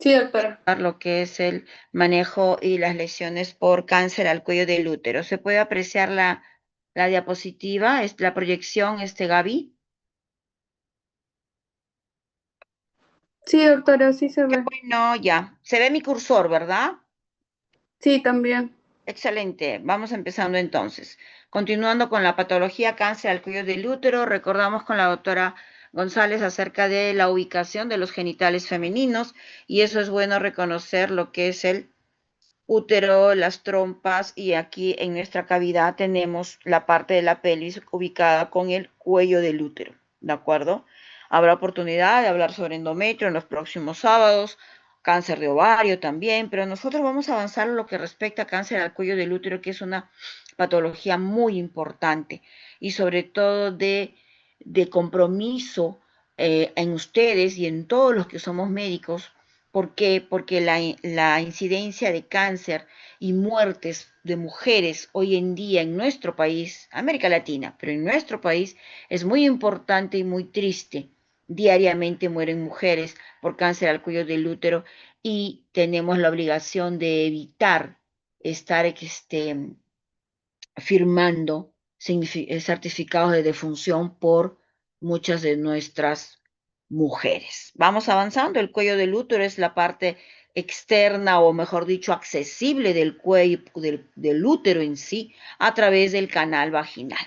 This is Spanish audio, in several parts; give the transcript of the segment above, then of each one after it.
Sí, doctora. Lo que es el manejo y las lesiones por cáncer al cuello del útero. ¿Se puede apreciar la diapositiva, es la proyección, Gaby? Sí, doctora, sí se ve. No, ya. Se ve mi cursor, ¿verdad? Sí, también. Excelente. Vamos empezando entonces. Continuando con la patología cáncer al cuello del útero, recordamos con la doctora González acerca de la ubicación de los genitales femeninos y eso es bueno reconocer lo que es el útero, las trompas y aquí en nuestra cavidad tenemos la parte de la pelvis ubicada con el cuello del útero, ¿de acuerdo? Habrá oportunidad de hablar sobre endometrio en los próximos sábados, cáncer de ovario también, pero nosotros vamos a avanzar en lo que respecta a cáncer al cuello del útero, que es una patología muy importante y sobre todo de compromiso en ustedes y en todos los que somos médicos. ¿Por qué? Porque la incidencia de cáncer y muertes de mujeres hoy en día en nuestro país, América Latina, pero en nuestro país es muy importante y muy triste. Diariamente mueren mujeres por cáncer al cuello del útero y tenemos la obligación de evitar estar firmando certificados de defunción por muchas de nuestras mujeres. Vamos avanzando, el cuello del útero es la parte externa o mejor dicho accesible del cuello del útero en sí a través del canal vaginal.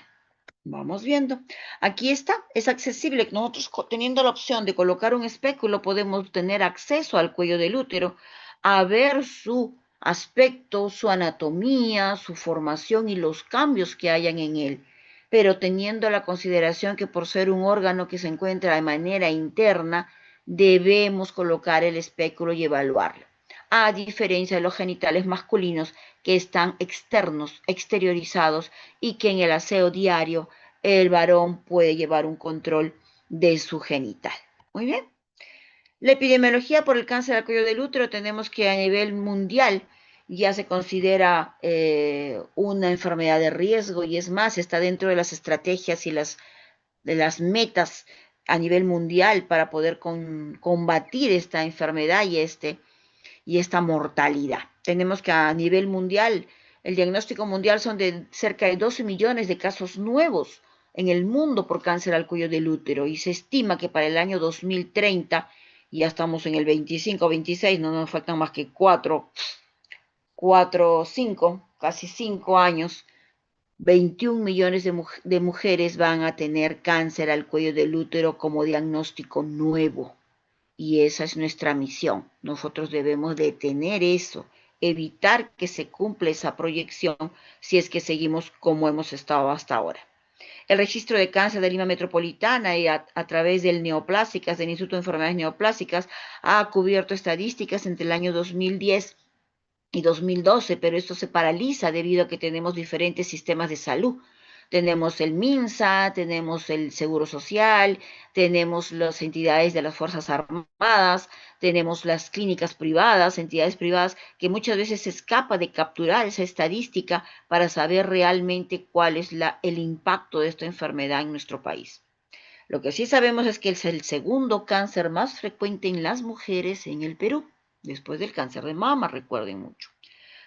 Vamos viendo. Aquí está, es accesible. Nosotros teniendo la opción de colocar un espéculo podemos tener acceso al cuello del útero a ver su aspecto, su anatomía, su formación y los cambios que hayan en él, pero teniendo la consideración que por ser un órgano que se encuentra de manera interna, debemos colocar el espéculo y evaluarlo. A diferencia de los genitales masculinos que están externos, exteriorizados y que en el aseo diario el varón puede llevar un control de su genital. Muy bien. La epidemiología por el cáncer al cuello del útero tenemos que a nivel mundial ya se considera una enfermedad de riesgo y es más, está dentro de las estrategias y de las metas a nivel mundial para poder combatir esta enfermedad y esta mortalidad. Tenemos que a nivel mundial, el diagnóstico mundial son de cerca de 12 millones de casos nuevos en el mundo por cáncer al cuello del útero y se estima que para el año 2030, ya estamos en el 25, 26, no nos faltan más que 5, casi 5 años, 21 millones de mujeres van a tener cáncer al cuello del útero como diagnóstico nuevo. Y esa es nuestra misión. Nosotros debemos detener eso, evitar que se cumpla esa proyección si es que seguimos como hemos estado hasta ahora. El registro de cáncer de Lima Metropolitana y a través del Neoplásicas, del Instituto de Enfermedades Neoplásicas, ha cubierto estadísticas entre el año 2010 y 2012, pero esto se paraliza debido a que tenemos diferentes sistemas de salud. Tenemos el MINSA, tenemos el Seguro Social, tenemos las entidades de las Fuerzas Armadas, tenemos las clínicas privadas, entidades privadas, que muchas veces se escapa de capturar esa estadística para saber realmente cuál es el impacto de esta enfermedad en nuestro país. Lo que sí sabemos es que es el segundo cáncer más frecuente en las mujeres en el Perú, después del cáncer de mama, recuerden mucho.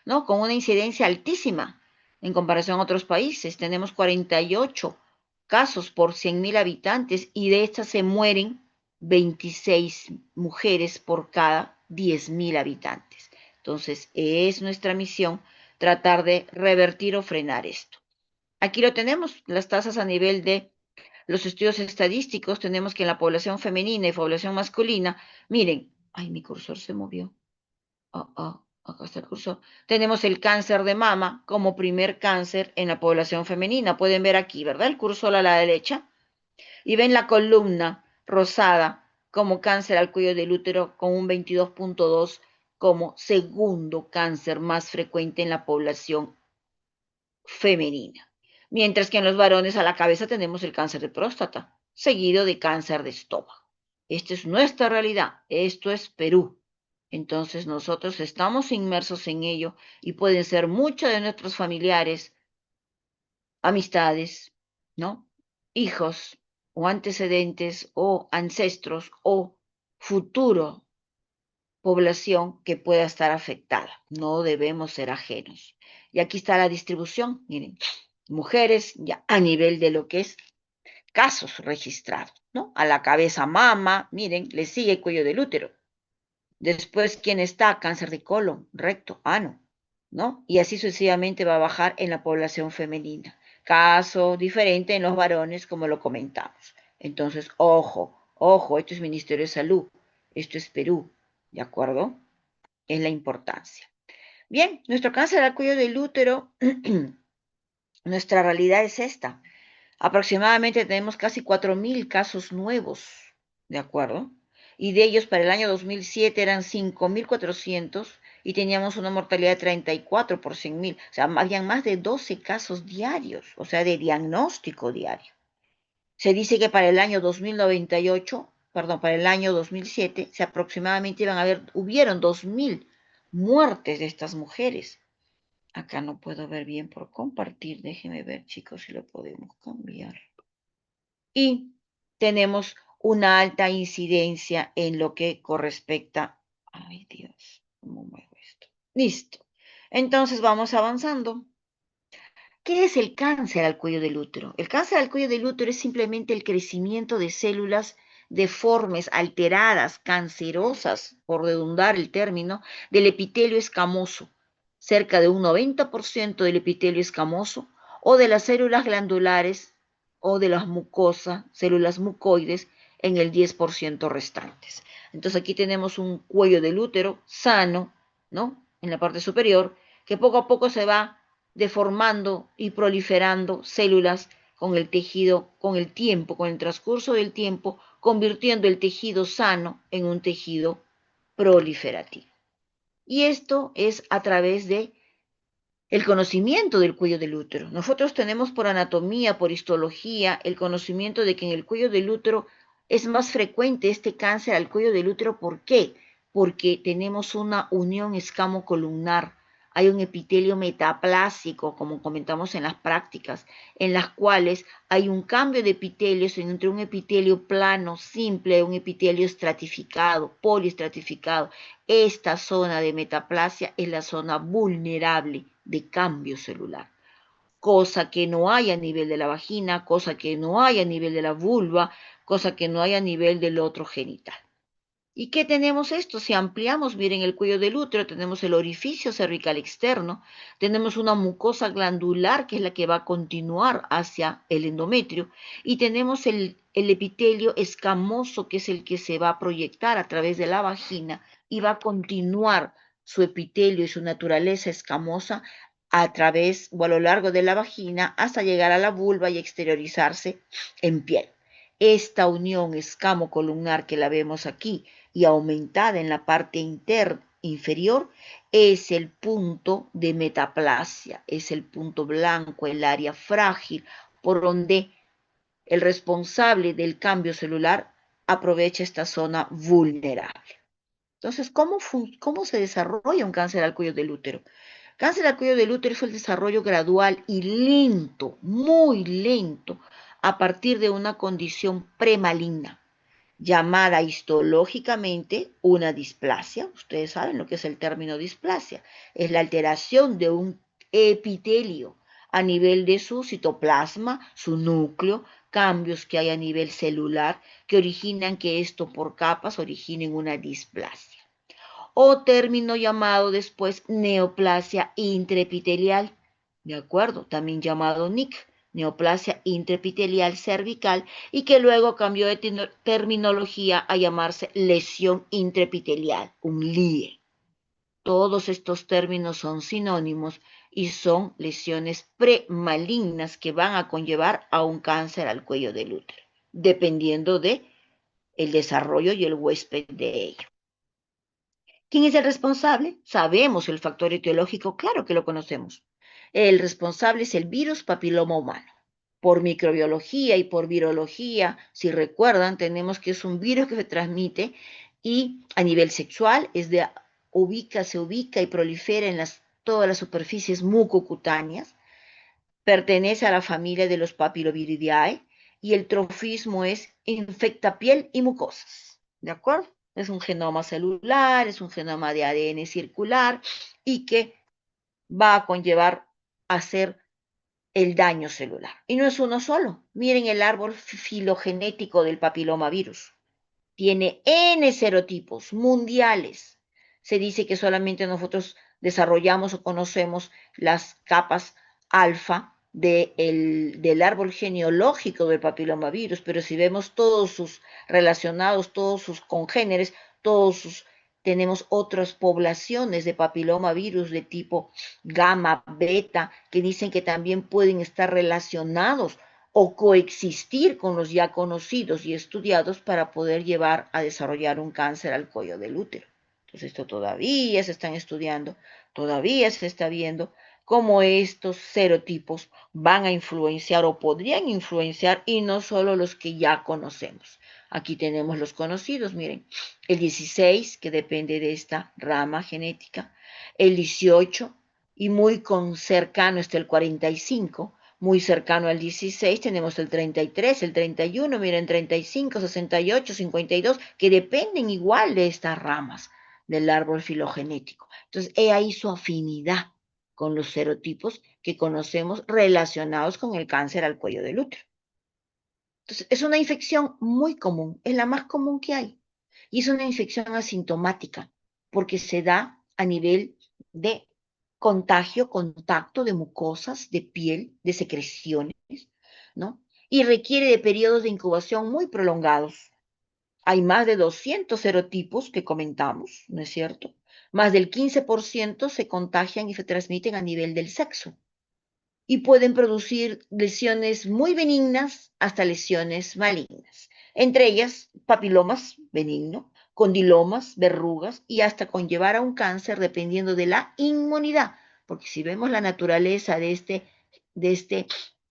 ¿No? Con una incidencia altísima en comparación a otros países. Tenemos 48 casos por 100.000 habitantes y de estas se mueren 26 mujeres por cada 10.000 habitantes. Entonces, es nuestra misión tratar de revertir o frenar esto. Aquí lo tenemos, las tasas a nivel de los estudios estadísticos, tenemos que en la población femenina y población masculina, miren, ay, mi cursor se movió. Acá está el cursor. Tenemos el cáncer de mama como primer cáncer en la población femenina. Pueden ver aquí, ¿verdad? El cursor a la derecha. Y ven la columna rosada como cáncer al cuello del útero con un 22.2 como segundo cáncer más frecuente en la población femenina. Mientras que en los varones a la cabeza tenemos el cáncer de próstata, seguido de cáncer de estómago. Esta es nuestra realidad. Esto es Perú. Entonces nosotros estamos inmersos en ello y pueden ser muchos de nuestros familiares, amistades, ¿no? Hijos o antecedentes o ancestros o futuro población que pueda estar afectada. No debemos ser ajenos. Y aquí está la distribución, miren, mujeres ya a nivel de lo que es casos registrados, ¿no? A la cabeza mama, miren, le sigue el cuello del útero. Después, ¿quién está? Cáncer de colon, recto, ano, ¿no? Y así sucesivamente va a bajar en la población femenina. Caso diferente en los varones, como lo comentamos. Entonces, ojo, ojo, esto es Ministerio de Salud, esto es Perú, ¿de acuerdo? Es la importancia. Bien, nuestro cáncer al cuello del útero, nuestra realidad es esta. Aproximadamente tenemos casi 4.000 casos nuevos, ¿de acuerdo? Y de ellos para el año 2007 eran 5.400 y teníamos una mortalidad de 34 por 100.000. O sea, habían más de 12 casos diarios, o sea, de diagnóstico diario. Se dice que para el año 2098, perdón, para el año 2007, se aproximadamente hubieron 2.000 muertes de estas mujeres. Acá no puedo ver bien por compartir. Déjenme ver, chicos, si lo podemos cambiar. Y tenemos una alta incidencia en lo que correspecta. Ay, Dios, ¿cómo muevo esto? Listo. Entonces vamos avanzando. ¿Qué es el cáncer al cuello del útero? El cáncer al cuello del útero es simplemente el crecimiento de células deformes, alteradas, cancerosas, por redundar el término, del epitelio escamoso, cerca de un 90% del epitelio escamoso, o de las células glandulares o de las mucosas, células mucoides, en el 10% restantes. Entonces aquí tenemos un cuello del útero sano, ¿no? En la parte superior, que poco a poco se va deformando y proliferando células con el tejido, con el tiempo, con el transcurso del tiempo, convirtiendo el tejido sano en un tejido proliferativo. Y esto es a través de el conocimiento del cuello del útero. Nosotros tenemos por anatomía, por histología, el conocimiento de que en el cuello del útero es más frecuente este cáncer al cuello del útero. ¿Por qué? Porque tenemos una unión escamo-columnar. Hay un epitelio metaplásico, como comentamos en las prácticas, en las cuales hay un cambio de epitelios entre un epitelio plano, simple, un epitelio estratificado, poliestratificado. Esta zona de metaplasia es la zona vulnerable de cambio celular, cosa que no hay a nivel de la vagina, cosa que no hay a nivel de la vulva, cosa que no hay a nivel del otro genital. ¿Y qué tenemos esto? Si ampliamos, miren el cuello del útero, tenemos el orificio cervical externo, tenemos una mucosa glandular que es la que va a continuar hacia el endometrio y tenemos el epitelio escamoso que es el que se va a proyectar a través de la vagina y va a continuar su epitelio y su naturaleza escamosa a través o a lo largo de la vagina hasta llegar a la vulva y exteriorizarse en piel. Esta unión escamo-columnar que la vemos aquí y aumentada en la parte inferior es el punto de metaplasia, es el punto blanco, el área frágil por donde el responsable del cambio celular aprovecha esta zona vulnerable. Entonces, ¿cómo se desarrolla un cáncer al cuello del útero? Cáncer al cuello del útero es el desarrollo gradual y lento, muy lento, a partir de una condición premaligna, llamada histológicamente una displasia. Ustedes saben lo que es el término displasia. Es la alteración de un epitelio a nivel de su citoplasma, su núcleo, cambios que hay a nivel celular que originan que esto por capas originen una displasia. O término llamado después neoplasia intraepitelial, ¿de acuerdo? También llamado NIC, neoplasia intraepitelial cervical, y que luego cambió de terminología a llamarse lesión intraepitelial, un LIE. Todos estos términos son sinónimos y son lesiones premalignas que van a conllevar a un cáncer al cuello del útero, dependiendo de el desarrollo y el huésped de ello. ¿Quién es el responsable? Sabemos el factor etiológico, claro que lo conocemos. El responsable es el virus papiloma humano. Por microbiología y por virología, si recuerdan, tenemos que es un virus que se transmite y a nivel sexual se ubica y prolifera en todas las superficies mucocutáneas, pertenece a la familia de los papilloviridae y el trofismo es infecta piel y mucosas. ¿De acuerdo? Es un genoma celular, es un genoma de ADN circular y que va a conllevar a hacer el daño celular. Y no es uno solo. Miren el árbol filogenético del papilomavirus. Tiene N serotipos mundiales. Se dice que solamente nosotros desarrollamos o conocemos las capas alfa del árbol genealógico del papilomavirus, pero si vemos todos sus relacionados, todos sus congéneres, tenemos otras poblaciones de papilomavirus de tipo gamma, beta, que dicen que también pueden estar relacionados o coexistir con los ya conocidos y estudiados para poder llevar a desarrollar un cáncer al cuello del útero. Entonces, esto todavía se están estudiando, todavía se está viendo cómo estos serotipos van a influenciar o podrían influenciar y no solo los que ya conocemos. Aquí tenemos los conocidos, miren, el 16, que depende de esta rama genética, el 18 y muy cercano está el 45, muy cercano al 16 tenemos el 33, el 31, miren, 35, 68, 52, que dependen igual de estas ramas del árbol filogenético. Entonces, he ahí su afinidad con los serotipos que conocemos relacionados con el cáncer al cuello del útero. Entonces, es una infección muy común, es la más común que hay. Y es una infección asintomática, porque se da a nivel de contagio, contacto de mucosas, de piel, de secreciones, ¿no? Y requiere de periodos de incubación muy prolongados. Hay más de 200 serotipos que comentamos, ¿no es cierto? Más del 15% se contagian y se transmiten a nivel del sexo y pueden producir lesiones muy benignas hasta lesiones malignas. Entre ellas, papilomas benigno, condilomas, verrugas y hasta conllevar a un cáncer dependiendo de la inmunidad. Porque si vemos la naturaleza de este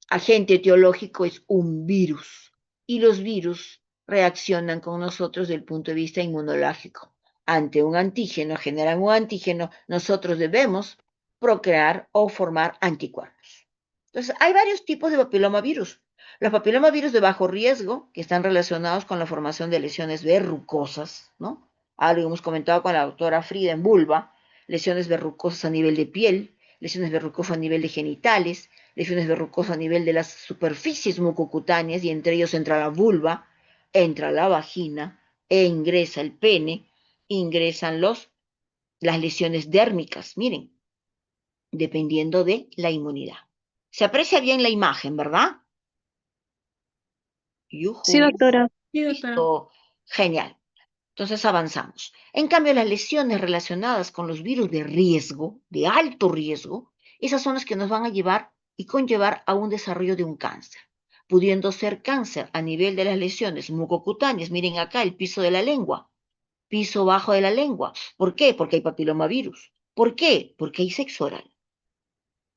agente etiológico es un virus y los virus reaccionan con nosotros desde el punto de vista inmunológico. Ante un antígeno, generan un antígeno, nosotros debemos procrear o formar anticuerpos. Entonces, hay varios tipos de papilomavirus. Los papilomavirus de bajo riesgo, que están relacionados con la formación de lesiones verrucosas, ¿no? Algo hemos comentado con la doctora Frida en vulva, lesiones verrucosas a nivel de piel, lesiones verrucosas a nivel de genitales, lesiones verrucosas a nivel de las superficies mucocutáneas, y entre ellos entra la vulva, entra la vagina, e ingresa el pene, ingresan las lesiones dérmicas, miren, dependiendo de la inmunidad. Se aprecia bien la imagen, ¿verdad? Sí, Yujú. doctora. Sí, doctora. Listo. Genial. Entonces avanzamos. En cambio, las lesiones relacionadas con los virus de riesgo, de alto riesgo, esas son las que nos van a llevar y conllevar a un desarrollo de un cáncer, pudiendo ser cáncer a nivel de las lesiones mucocutáneas. Miren acá el piso de la lengua, piso bajo de la lengua. ¿Por qué? Porque hay papilomavirus. ¿Por qué? Porque hay sexo oral.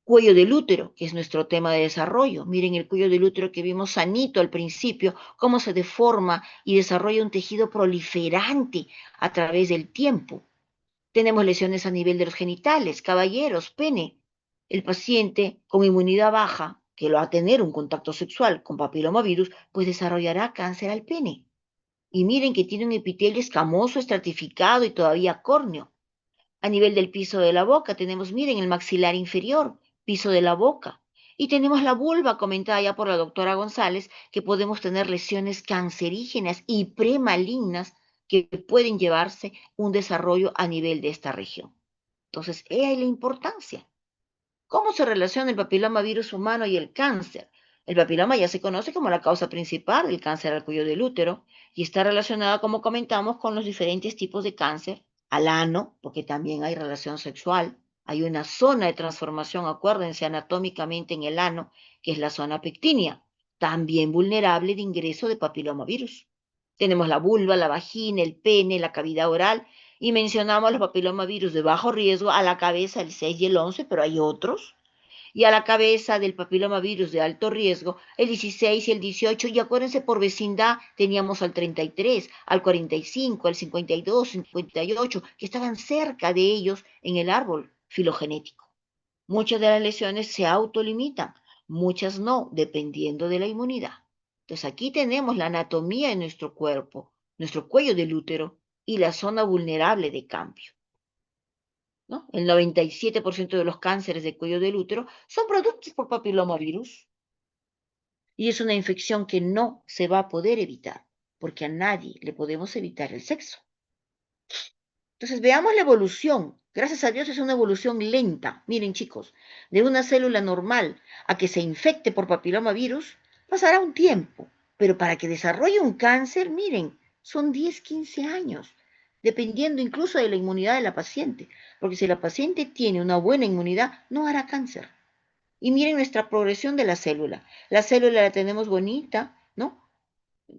Cuello del útero, que es nuestro tema de desarrollo. Miren el cuello del útero que vimos sanito al principio, cómo se deforma y desarrolla un tejido proliferante a través del tiempo. Tenemos lesiones a nivel de los genitales, caballeros, pene. El paciente con inmunidad baja, que lo va a tener un contacto sexual con papilomavirus, pues desarrollará cáncer al pene. Y miren que tiene un epitelio escamoso, estratificado y todavía córneo. A nivel del piso de la boca tenemos, miren, el maxilar inferior, piso de la boca. Y tenemos la vulva, comentada ya por la doctora González, que podemos tener lesiones cancerígenas y premalignas que pueden llevarse un desarrollo a nivel de esta región. Entonces, he ahí la importancia. ¿Cómo se relaciona el papiloma virus humano y el cáncer? El papiloma ya se conoce como la causa principal del cáncer al cuello del útero y está relacionado, como comentamos, con los diferentes tipos de cáncer, al ano, porque también hay relación sexual. Hay una zona de transformación, acuérdense, anatómicamente en el ano, que es la zona pectínea, también vulnerable de ingreso de papilomavirus. Tenemos la vulva, la vagina, el pene, la cavidad oral y mencionamos los papilomavirus de bajo riesgo a la cabeza el 6 y el 11, pero hay otros. Y a la cabeza del papilomavirus de alto riesgo el 16 y el 18. Y acuérdense, por vecindad teníamos al 33, al 45, al 52, 58, que estaban cerca de ellos en el árbol filogenético. Muchas de las lesiones se autolimitan, muchas no, dependiendo de la inmunidad. Entonces aquí tenemos la anatomía de nuestro cuerpo, nuestro cuello del útero, y la zona vulnerable de cambio, ¿no? El 97% de los cánceres de cuello del útero son productos por papilomavirus. Y es una infección que no se va a poder evitar, porque a nadie le podemos evitar el sexo. Entonces, veamos la evolución. Gracias a Dios es una evolución lenta. Miren, chicos, de una célula normal a que se infecte por papilomavirus, pasará un tiempo. Pero para que desarrolle un cáncer, miren, son 10, 15 años, dependiendo incluso de la inmunidad de la paciente. Porque si la paciente tiene una buena inmunidad, no hará cáncer. Y miren nuestra progresión de la célula. La célula la tenemos bonita, ¿no?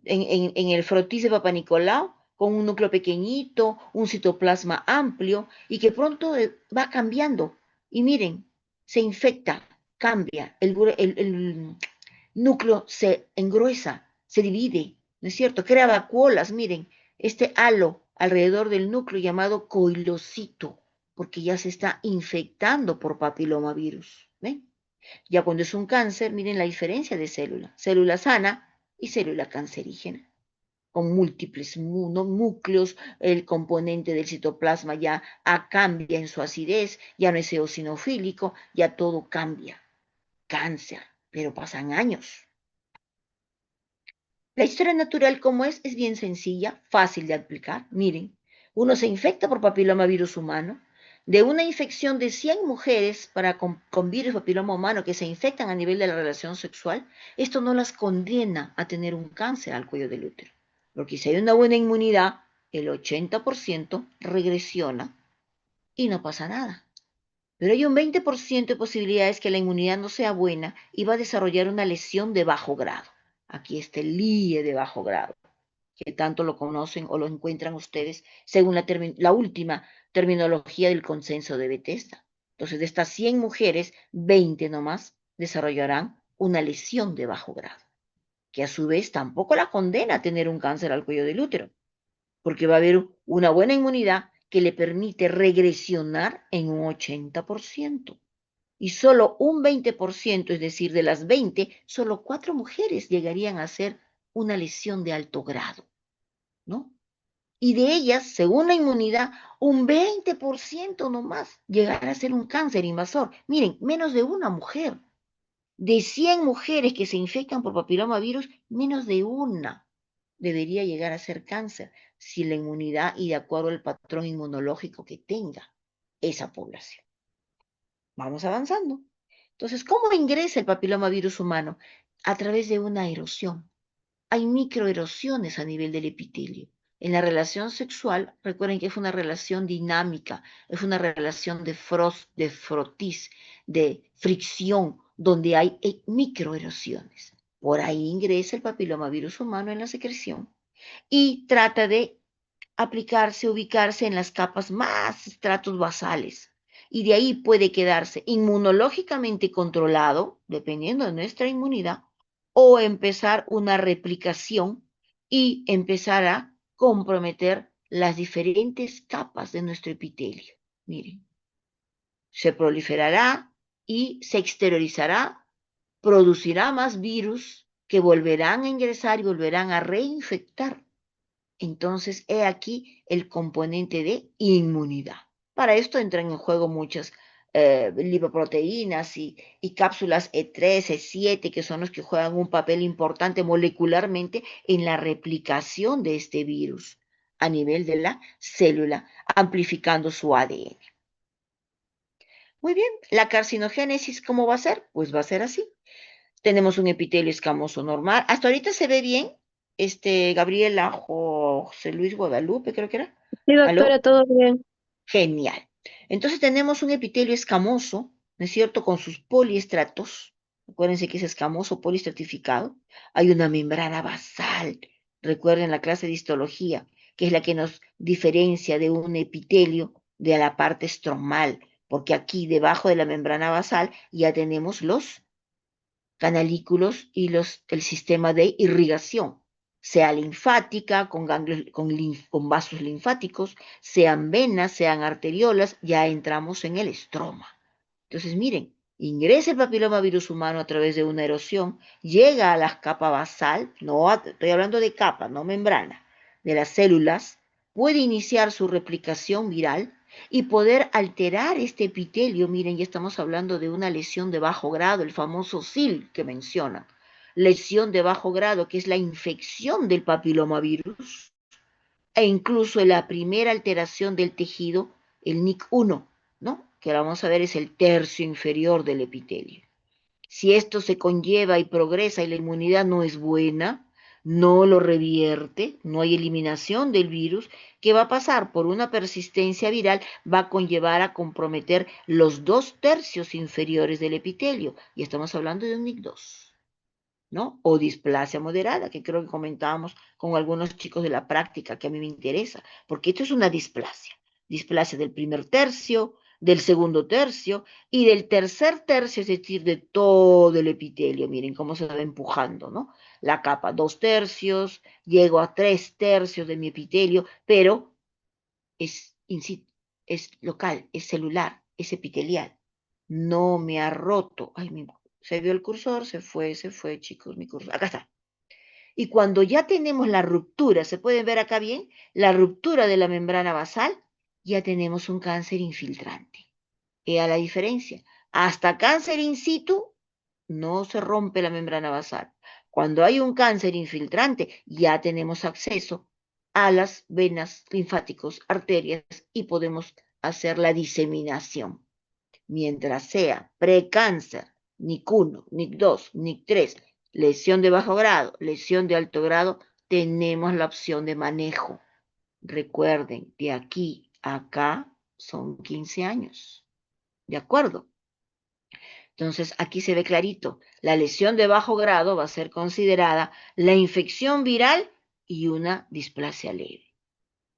En el frotis de Papa Nicolau, con un núcleo pequeñito, un citoplasma amplio, y que pronto va cambiando. Y miren, se infecta, cambia, el núcleo se engruesa, se divide, ¿no es cierto? Crea vacuolas, miren, este halo alrededor del núcleo llamado coilocito, porque ya se está infectando por papilomavirus. ¿Ven? Ya cuando es un cáncer, miren la diferencia de célula sana y célula cancerígena, con múltiples núcleos, el componente del citoplasma ya cambia en su acidez, ya no es eosinofílico, ya todo cambia. Cáncer, pero pasan años. La historia natural como es bien sencilla, fácil de aplicar. Miren, uno se infecta por papilomavirus humano. De una infección de 100 mujeres con virus papiloma humano que se infectan a nivel de la relación sexual, esto no las condena a tener un cáncer al cuello del útero. Porque si hay una buena inmunidad, el 80% regresiona y no pasa nada. Pero hay un 20% de posibilidades que la inmunidad no sea buena y va a desarrollar una lesión de bajo grado. Aquí está el LIE de bajo grado, que tanto lo conocen o lo encuentran ustedes según la última terminología del consenso de Bethesda. Entonces, de estas 100 mujeres, 20 nomás desarrollarán una lesión de bajo grado, que a su vez tampoco la condena a tener un cáncer al cuello del útero, porque va a haber una buena inmunidad que le permite regresionar en un 80%. Y solo un 20%, es decir, de las 20, solo 4 mujeres llegarían a ser una lesión de alto grado, ¿no? Y de ellas, según la inmunidad, un 20% nomás llegará a ser un cáncer invasor. Miren, menos de una mujer. De 100 mujeres que se infectan por papilomavirus, menos de una debería llegar a ser cáncer si la inmunidad y de acuerdo al patrón inmunológico que tenga esa población. Vamos avanzando. Entonces, ¿cómo ingresa el papilomavirus humano? A través de una erosión. Hay microerosiones a nivel del epitelio. En la relación sexual, recuerden que es una relación dinámica, es una relación de frotis, de fricción, donde hay microerosiones. Por ahí ingresa el papilomavirus humano en la secreción y trata de aplicarse, ubicarse en las capas más estratos basales. Y de ahí puede quedarse inmunológicamente controlado, dependiendo de nuestra inmunidad, o empezar una replicación y empezar a comprometer las diferentes capas de nuestro epitelio. Miren, se proliferará y se exteriorizará, producirá más virus que volverán a ingresar y volverán a reinfectar. Entonces, he aquí el componente de inmunidad. Para esto entran en juego muchas lipoproteínas y cápsulas E3, E7, que son los que juegan un papel importante molecularmente en la replicación de este virus a nivel de la célula, amplificando su ADN. Muy bien, la carcinogénesis, ¿cómo va a ser? Pues va a ser así. Tenemos un epitelio escamoso normal. Hasta ahorita se ve bien. Gabriela José Luis Guadalupe, creo que era. Sí, ¿Aló? doctora, todo bien. Genial. Entonces tenemos un epitelio escamoso, ¿no es cierto? Con sus poliestratos. Acuérdense que es escamoso poliestratificado. Hay una membrana basal. Recuerden la clase de histología, que es la que nos diferencia de un epitelio de la parte estromal, porque aquí debajo de la membrana basal ya tenemos los canalículos y el sistema de irrigación, sea linfática, con, ganglios, con vasos linfáticos, sean venas, sean arteriolas, ya entramos en el estroma. Entonces, miren, ingresa el papilomavirus humano a través de una erosión, llega a la capa basal, no estoy hablando de capa, no membrana, de las células, puede iniciar su replicación viral y poder alterar este epitelio. Miren, ya estamos hablando de una lesión de bajo grado, el famoso SIL que mencionan. Lesión de bajo grado, que es la infección del papilomavirus, e incluso la primera alteración del tejido, el NIC1, ¿no? Que vamos a ver es el tercio inferior del epitelio. Si esto se conlleva y progresa y la inmunidad no es buena, no lo revierte, no hay eliminación del virus, ¿qué va a pasar? Por una persistencia viral va a conllevar a comprometer los 2/3 inferiores del epitelio. Y estamos hablando de un NIC2, ¿no? O displasia moderada, que creo que comentábamos con algunos chicos de la práctica, que a mí me interesa, porque esto es una displasia del primer tercio, del segundo tercio y del tercer tercio, es decir, de todo el epitelio. Miren cómo se va empujando, ¿no? La capa, 2/3, llego a 3/3 de mi epitelio, pero es, es local, es celular, es epitelial. No me ha roto. Ay, se vio el cursor, se fue, chicos, mi cursor. Acá está. Y cuando ya tenemos la ruptura, ¿se pueden ver acá bien? La ruptura de la membrana basal, ya tenemos un cáncer infiltrante. A la diferencia. Hasta cáncer in situ, no se rompe la membrana basal. Cuando hay un cáncer infiltrante, ya tenemos acceso a las venas, linfáticos, arterias y podemos hacer la diseminación. Mientras sea precáncer, NIC1, NIC2, NIC3, lesión de bajo grado, lesión de alto grado, tenemos la opción de manejo. Recuerden, de aquí a acá son 15 años. ¿De acuerdo? Entonces, aquí se ve clarito, la lesión de bajo grado va a ser considerada la infección viral y una displasia leve.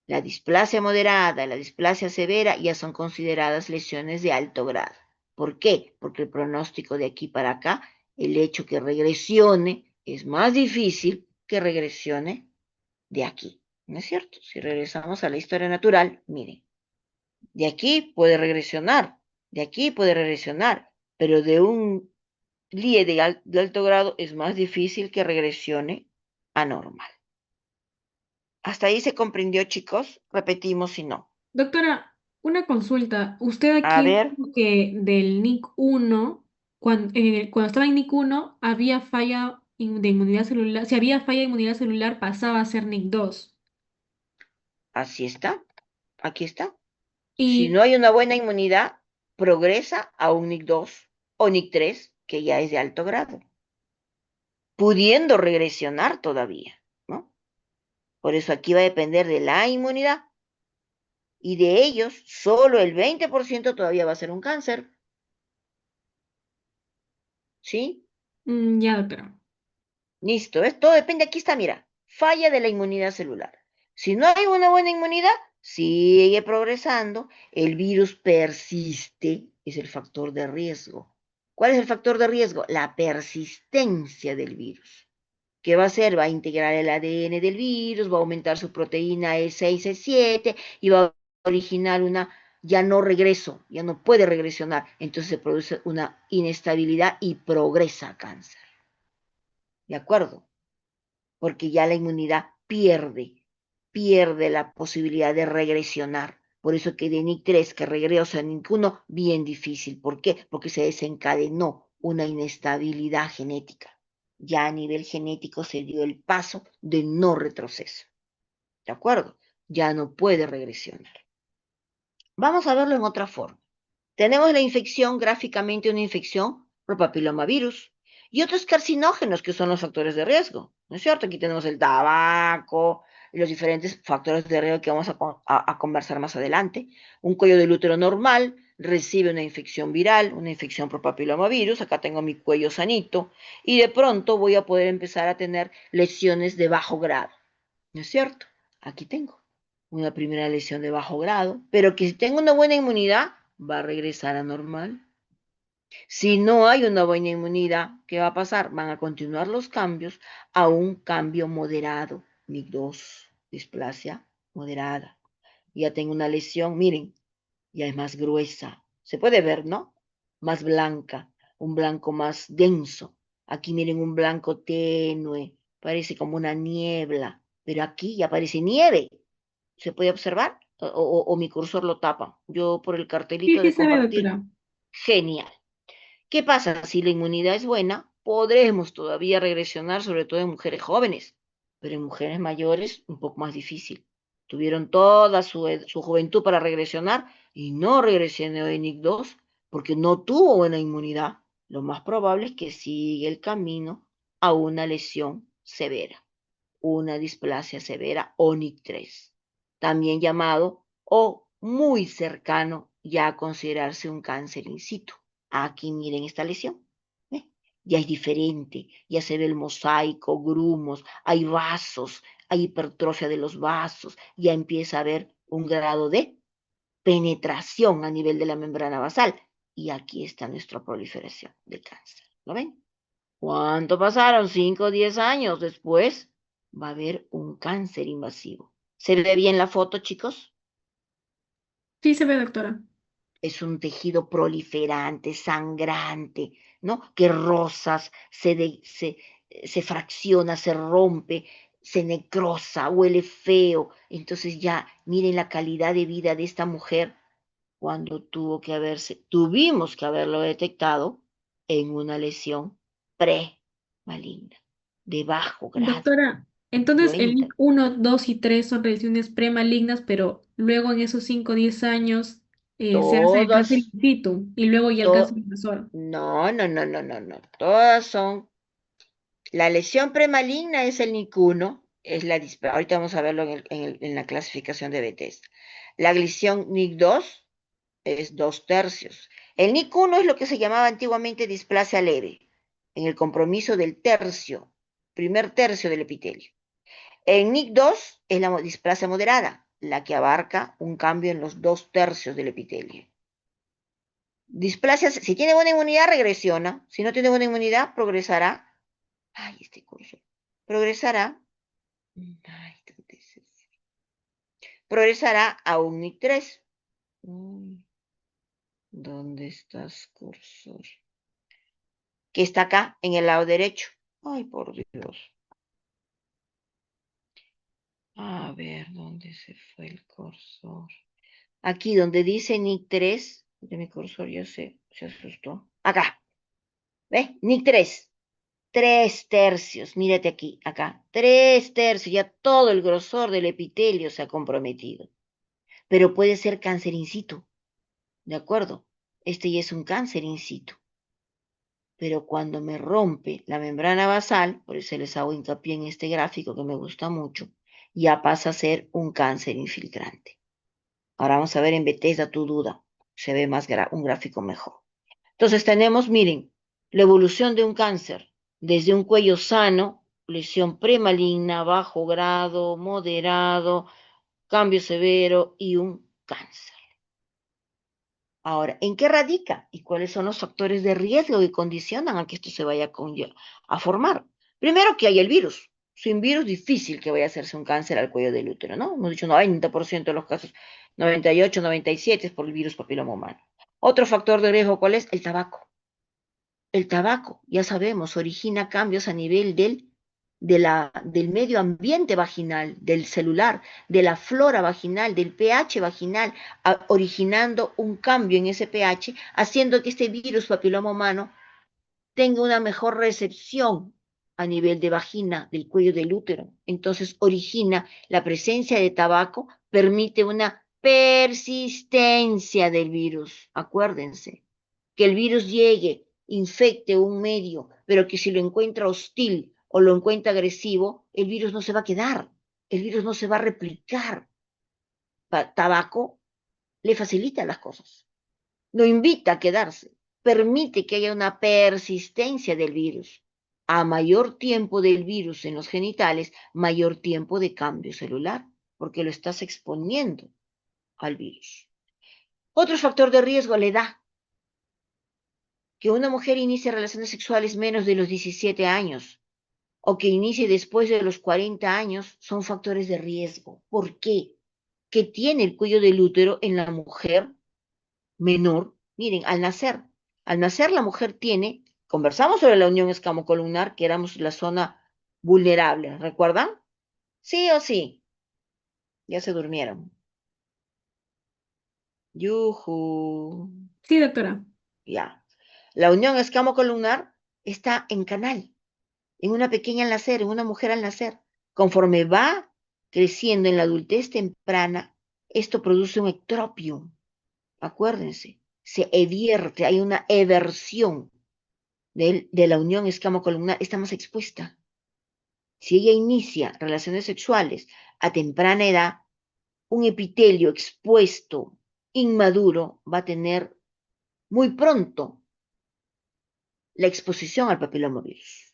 La displasia moderada, la displasia severa ya son consideradas lesiones de alto grado. ¿Por qué? Porque el pronóstico de aquí para acá, el hecho que regresione es más difícil que regresione de aquí. ¿No es cierto? Si regresamos a la historia natural, miren, de aquí puede regresionar, de aquí puede regresionar, pero de un LIE de alto grado es más difícil que regresione a normal. ¿Hasta ahí se comprendió, chicos? Repetimos si no. Doctora, una consulta. Usted A aquí ver, dijo que del NIC1, cuando estaba en NIC1, había falla de inmunidad celular. Si había falla de inmunidad celular, pasaba a ser NIC2. así está, aquí está. Si Y no hay una buena inmunidad, progresa a un NIC2 o NIC3, que ya es de alto grado, pudiendo regresionar todavía, ¿no? Por eso aquí va a depender de la inmunidad y de ellos, solo el 20% todavía va a ser un cáncer, ¿sí? ya, doctora. Listo, todo depende, aquí está, mira, falla de la inmunidad celular. Si no hay una buena inmunidad, sigue progresando, el virus persiste, es el factor de riesgo. ¿Cuál es el factor de riesgo? La persistencia del virus. ¿Qué va a hacer? Va a integrar el ADN del virus, va a aumentar su proteína E6, E7 y va a originar una ya no regreso, ya no puede regresionar. Entonces se produce una inestabilidad y progresa a cáncer. ¿De acuerdo? Porque ya la inmunidad pierde la posibilidad de regresionar. Por eso que de NIC3 que regresa a NIC1, bien difícil. ¿Por qué? Porque se desencadenó una inestabilidad genética. Ya a nivel genético se dio el paso de no retroceso. ¿De acuerdo? Ya no puede regresionar. Vamos a verlo en otra forma. Tenemos la infección, gráficamente una infección por papilomavirus y otros carcinógenos que son los factores de riesgo, ¿no es cierto? Aquí tenemos el tabaco y los diferentes factores de riesgo que vamos a conversar más adelante. Un cuello del útero normal recibe una infección viral, una infección por papilomavirus, acá tengo mi cuello sanito y de pronto voy a poder empezar a tener lesiones de bajo grado, ¿no es cierto? Aquí tengo una primera lesión de bajo grado, pero que si tengo una buena inmunidad, va a regresar a normal. Si no hay una buena inmunidad, ¿qué va a pasar? Van a continuar los cambios a un cambio moderado. NIC2, displasia moderada. Ya tengo una lesión, miren, ya es más gruesa. Se puede ver, ¿no? Más blanca, un blanco más denso. Aquí miren un blanco tenue, parece como una niebla, pero aquí ya parece nieve. ¿Se puede observar? ¿O mi cursor lo tapa? Yo por el Sí, cartelito sí de se ve, compartir. doctora. Genial. ¿Qué pasa? Si la inmunidad es buena, podremos todavía regresionar, sobre todo en mujeres jóvenes, pero en mujeres mayores un poco más difícil. Tuvieron toda su juventud para regresionar y no regresionó en NIC2 porque no tuvo buena inmunidad. Lo más probable es que siga el camino a una lesión severa, una displasia severa o NIC3, también llamado o muy cercano ya a considerarse un cáncer in situ. Aquí miren esta lesión. ¿Ve? Ya es diferente, ya se ve el mosaico, grumos, hay vasos, hay hipertrofia de los vasos, ya empieza a haber un grado de penetración a nivel de la membrana basal. Y aquí está nuestra proliferación de cáncer. ¿Lo ven? ¿Cuánto pasaron? 5 o 10 años después va a haber un cáncer invasivo. ¿Se ve bien la foto, chicos? Sí se ve, doctora. Es un tejido proliferante, sangrante, ¿no? Que rozas, se fracciona, se rompe, se necrosa, huele feo. Entonces ya miren la calidad de vida de esta mujer cuando tuvimos que haberlo detectado en una lesión pre-maligna, de bajo grado, Doctora, entonces el cruenta. NIC 1, 2 y 3 son lesiones premalignas, pero luego en esos 5 o 10 años se hace el cáncer Todas, in situ y luego ya el cáncer to- invasor. no, no, no, no, no, no. Todas son. La lesión premaligna es el NIC1, ahorita vamos a verlo en la clasificación de Bethesda. La lesión NIC2 es 2/3. El NIC1 es lo que se llamaba antiguamente displasia leve, en el compromiso del primer tercio del epitelio. El NIC2 es la displasia moderada, la que abarca un cambio en los 2/3 del epitelio. Displasia, si tiene buena inmunidad, regresiona. Si no tiene buena inmunidad, progresará. Ay, este curso. Progresará. Ay, ¿dónde se fue? Progresará a un NIC3. ¿Dónde estás, cursor? Que está acá, en el lado derecho. Ay, por Dios. A ver, ¿dónde se fue el cursor? Aquí donde dice NIC3, de mi cursor ya se asustó. Acá, ¿ves? NIC3. 3/3, mírate aquí, acá. 3/3, ya todo el grosor del epitelio se ha comprometido. Pero puede ser cáncer in situ, ¿de acuerdo? Este ya es un cáncer in situ. Pero cuando me rompe la membrana basal, por eso les hago hincapié en este gráfico que me gusta mucho, ya pasa a ser un cáncer infiltrante. Ahora vamos a ver en Bethesda tu duda. Se ve más un gráfico mejor. Entonces tenemos, miren, la evolución de un cáncer, desde un cuello sano, lesión premaligna, bajo grado, moderado, cambio severo y un cáncer. Ahora, ¿en qué radica y cuáles son los factores de riesgo que condicionan a que esto se vaya a formar? Primero, que hay el virus. Sin virus, difícil que vaya a hacerse un cáncer al cuello del útero, ¿no? Hemos dicho 90% de los casos, 98, 97 es por el virus papiloma humano. Otro factor de riesgo, ¿cuál es? El tabaco. El tabaco, ya sabemos, origina cambios a nivel del medio ambiente vaginal, del celular, de la flora vaginal, del pH vaginal, originando un cambio en ese pH, haciendo que este virus papiloma humano tenga una mejor recepción a nivel de vagina, del cuello del útero. Entonces origina la presencia de tabaco, permite una persistencia del virus. Acuérdense, que el virus llegue, infecte un medio, pero que si lo encuentra hostil o lo encuentra agresivo, el virus no se va a quedar, el virus no se va a replicar. Tabaco le facilita las cosas, lo invita a quedarse, permite que haya una persistencia del virus. A mayor tiempo del virus en los genitales, mayor tiempo de cambio celular, porque lo estás exponiendo al virus. Otro factor de riesgo, la edad. Que una mujer inicie relaciones sexuales menos de los 17 años o que inicie después de los 40 años son factores de riesgo. ¿Por qué? ¿Qué tiene el cuello del útero en la mujer menor? Miren, al nacer la mujer tiene, conversamos sobre la unión escamocolumnar, que éramos la zona vulnerable, ¿recuerdan? Sí o sí. Ya se durmieron. Yujú. Sí, doctora. Ya. La unión escamocolumnar está en canal, en una pequeña al nacer, en una mujer al nacer. Conforme va creciendo en la adultez temprana, esto produce un ectropio. Acuérdense, se evierte, hay una eversión de la unión escamocolumnar, está más expuesta. Si ella inicia relaciones sexuales a temprana edad, un epitelio expuesto, inmaduro, va a tener muy pronto la exposición al papilomavirus.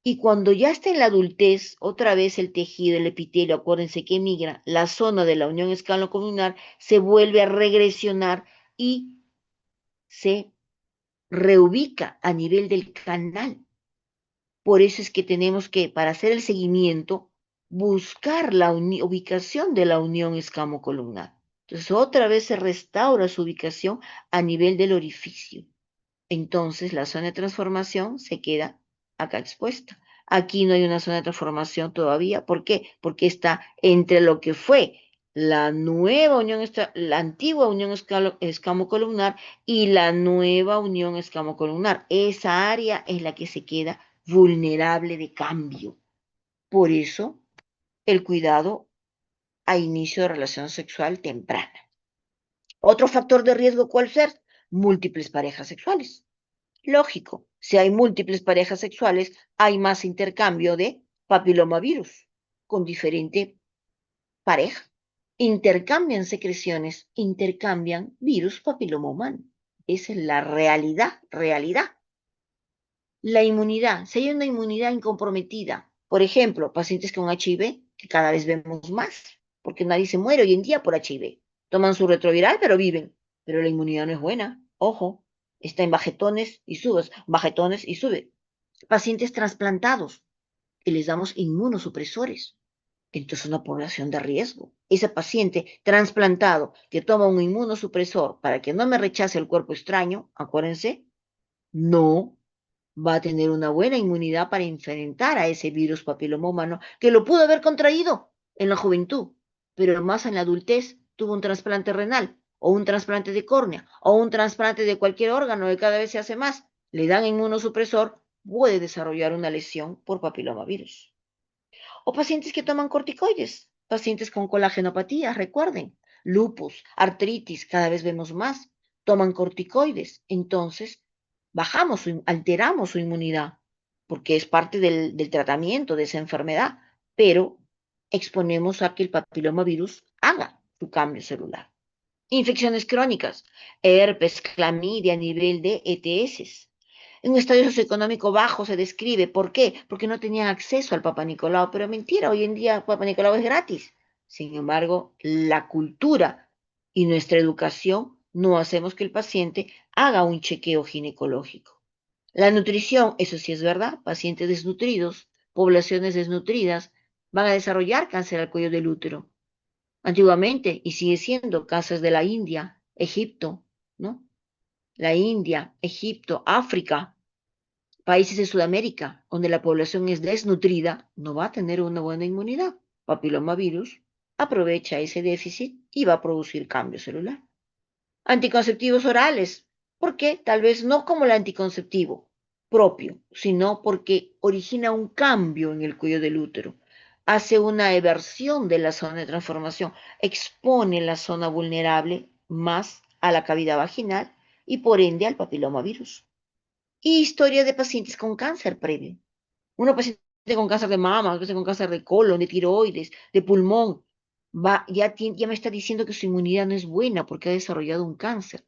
Y cuando ya está en la adultez, otra vez el tejido, el epitelio, acuérdense que migra, la zona de la unión escalocolumnar se vuelve a regresionar y se reubica a nivel del canal. Por eso es que tenemos que, para hacer el seguimiento, buscar la ubicación de la unión escamocolumnar. Entonces, otra vez se restaura su ubicación a nivel del orificio. Entonces, la zona de transformación se queda acá expuesta. Aquí no hay una zona de transformación todavía. ¿Por qué? Porque está entre lo que fue la nueva unión, la antigua unión escamocolumnar y la nueva unión escamocolumnar. Esa área es la que se queda vulnerable de cambio. Por eso, el cuidado a inicio de relación sexual temprana. Otro factor de riesgo, ¿cuál ser? Múltiples parejas sexuales. Lógico, si hay múltiples parejas sexuales, hay más intercambio de papilomavirus con diferente pareja. Intercambian secreciones, intercambian virus papiloma humano. Esa es la realidad, realidad. La inmunidad, si hay una inmunidad incomprometida, por ejemplo, pacientes con HIV, que cada vez vemos más, porque nadie se muere hoy en día por HIV. Toman su retroviral, pero viven. Pero la inmunidad no es buena. Ojo, está en bajetones y sube. Pacientes trasplantados, que les damos inmunosupresores. Entonces, una población de riesgo. Ese paciente trasplantado que toma un inmunosupresor para que no me rechace el cuerpo extraño, acuérdense, no va a tener una buena inmunidad para enfrentar a ese virus papiloma humano que lo pudo haber contraído en la juventud, pero más en la adultez tuvo un trasplante renal o un trasplante de córnea o un trasplante de cualquier órgano que cada vez se hace más, le dan inmunosupresor, puede desarrollar una lesión por papilomavirus. O pacientes que toman corticoides, pacientes con colagenopatía, recuerden, lupus, artritis, cada vez vemos más, toman corticoides, entonces alteramos su inmunidad, porque es parte del tratamiento de esa enfermedad, pero exponemos a que el papilomavirus haga su cambio celular. Infecciones crónicas, herpes, clamidia a nivel de ETS. En un estadio socioeconómico bajo se describe. ¿Por qué? Porque no tenían acceso al Papa Nicolau. Pero mentira, hoy en día Papa Nicolau es gratis. Sin embargo, la cultura y nuestra educación no hacemos que el paciente haga un chequeo ginecológico. La nutrición, eso sí es verdad, pacientes desnutridos, poblaciones desnutridas, van a desarrollar cáncer al cuello del útero. Antiguamente, y sigue siendo, casos de la India, Egipto, ¿no? La India, Egipto, África, países de Sudamérica, donde la población es desnutrida, no va a tener una buena inmunidad. Papilomavirus aprovecha ese déficit y va a producir cambio celular. Anticonceptivos orales. ¿Por qué? Tal vez no como el anticonceptivo propio, sino porque origina un cambio en el cuello del útero. Hace una eversión de la zona de transformación, expone la zona vulnerable más a la cavidad vaginal y por ende al papilomavirus. Y historia de pacientes con cáncer previo. Una paciente con cáncer de mama, paciente con cáncer de colon, de tiroides, de pulmón, ya me está diciendo que su inmunidad no es buena porque ha desarrollado un cáncer.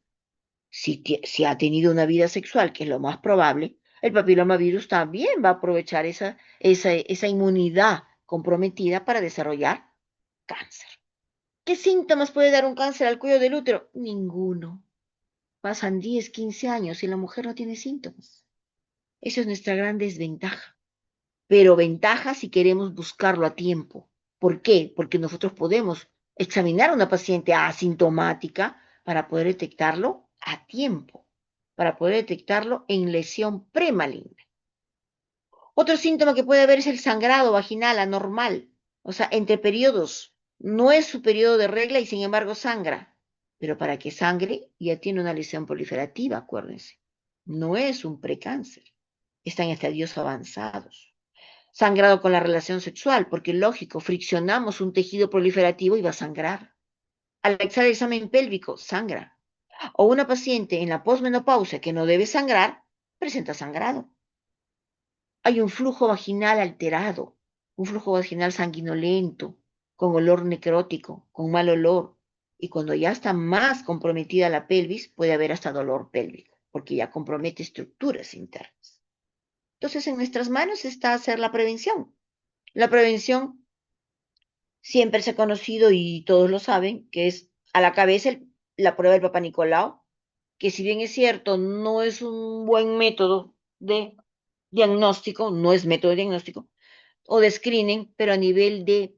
Si ha tenido una vida sexual, que es lo más probable, el papilomavirus también va a aprovechar esa inmunidad comprometida para desarrollar cáncer. ¿Qué síntomas puede dar un cáncer al cuello del útero? Ninguno. Pasan 10, 15 años y la mujer no tiene síntomas. Esa es nuestra gran desventaja. Pero ventaja si queremos buscarlo a tiempo. ¿Por qué? Porque nosotros podemos examinar a una paciente asintomática para poder detectarlo a tiempo, para poder detectarlo en lesión premaligna. Otro síntoma que puede haber es el sangrado vaginal anormal, o sea, entre periodos. No es su periodo de regla y sin embargo sangra. Pero para que sangre ya tiene una lesión proliferativa, acuérdense. No es un precáncer. Está en estadios avanzados. Sangrado con la relación sexual, porque lógico, friccionamos un tejido proliferativo y va a sangrar. Al realizar el examen pélvico, sangra. O una paciente en la posmenopausia que no debe sangrar, presenta sangrado. Hay un flujo vaginal alterado, un flujo vaginal sanguinolento, con olor necrótico, con mal olor. Y cuando ya está más comprometida la pelvis, puede haber hasta dolor pélvico, porque ya compromete estructuras internas. Entonces, en nuestras manos está hacer la prevención. La prevención siempre se ha conocido y todos lo saben, que es a la cabeza la prueba del Papa Nicolau, que si bien es cierto, no es un buen método de diagnóstico, no es método de diagnóstico, o de screening, pero a nivel de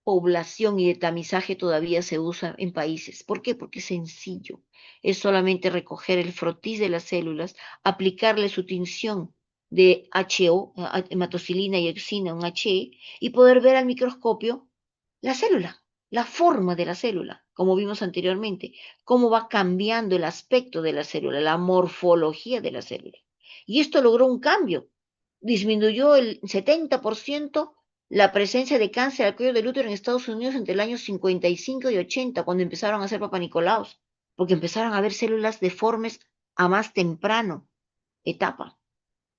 población y de tamizaje todavía se usa en países. ¿Por qué? Porque es sencillo. Es solamente recoger el frotis de las células, aplicarle su tinción de HO, hematocilina y exina, un HE, y poder ver al microscopio la célula, la forma de la célula, como vimos anteriormente, cómo va cambiando el aspecto de la célula, la morfología de la célula. Y esto logró un cambio. Disminuyó el 70% la presencia de cáncer al cuello del útero en Estados Unidos entre el año 55 y 80, cuando empezaron a hacer papanicolaos, porque empezaron a ver células deformes a más temprano etapa.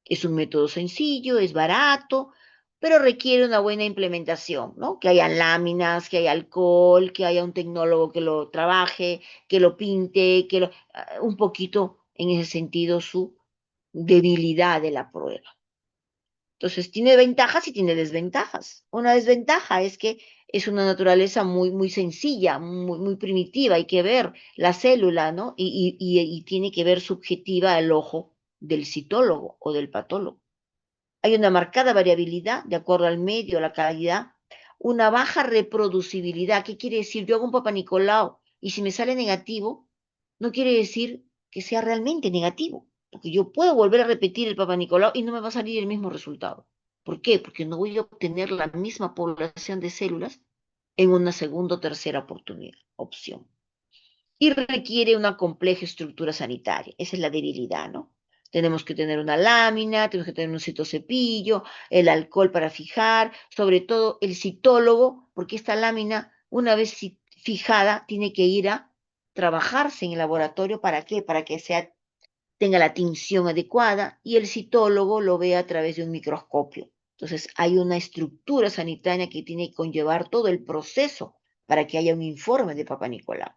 Es un método sencillo, es barato, pero requiere una buena implementación, ¿no? Que haya láminas, que haya alcohol, que haya un tecnólogo que lo trabaje, que lo pinte, un poquito en ese sentido su debilidad de la prueba. Entonces, tiene ventajas y tiene desventajas. Una desventaja es que es una naturaleza muy, muy sencilla, muy, muy primitiva. Hay que ver la célula, ¿no? Y tiene que ver subjetiva al ojo del citólogo o del patólogo. Hay una marcada variabilidad de acuerdo al medio, a la calidad, una baja reproducibilidad. ¿Qué quiere decir? Yo hago un Papa Nicolau y si me sale negativo, no quiere decir que sea realmente negativo, porque yo puedo volver a repetir el Papa Nicolau y no me va a salir el mismo resultado. ¿Por qué? Porque no voy a obtener la misma población de células en una segunda o tercera oportunidad, opción. Y requiere una compleja estructura sanitaria. Esa es la debilidad, ¿no? Tenemos que tener una lámina, tenemos que tener un citocepillo, el alcohol para fijar, sobre todo el citólogo, porque esta lámina, una vez fijada, tiene que ir a trabajarse en el laboratorio. ¿Para qué? Para que tenga la tinción adecuada y el citólogo lo vea a través de un microscopio. Entonces, hay una estructura sanitaria que tiene que conllevar todo el proceso para que haya un informe de Papa Nicolau.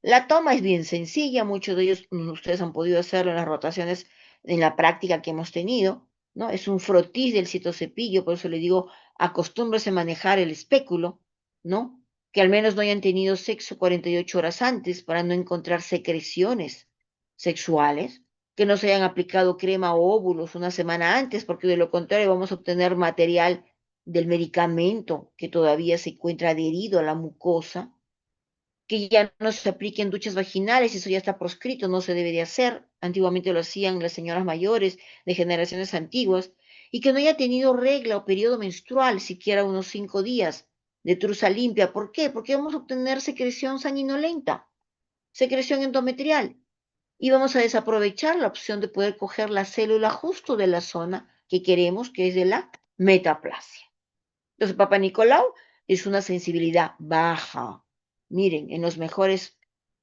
La toma es bien sencilla, muchos de ellos ustedes han podido hacerlo en las rotaciones en la práctica que hemos tenido, ¿no? Es un frotis del citocepillo, por eso le digo, acostúmbrese a manejar el espéculo, ¿no? Que al menos no hayan tenido sexo 48 horas antes para no encontrar secreciones sexuales, que no se hayan aplicado crema o óvulos una semana antes, porque de lo contrario vamos a obtener material del medicamento que todavía se encuentra adherido a la mucosa, que ya no se apliquen duchas vaginales, eso ya está proscrito, no se debe de hacer. Antiguamente lo hacían las señoras mayores de generaciones antiguas, y que no haya tenido regla o periodo menstrual, siquiera unos 5 días de truza limpia. ¿Por qué? Porque vamos a obtener secreción sanguinolenta, secreción endometrial, y vamos a desaprovechar la opción de poder coger la célula justo de la zona que queremos, que es de la metaplasia. Entonces, Papa Nicolau es una sensibilidad baja, miren, en los mejores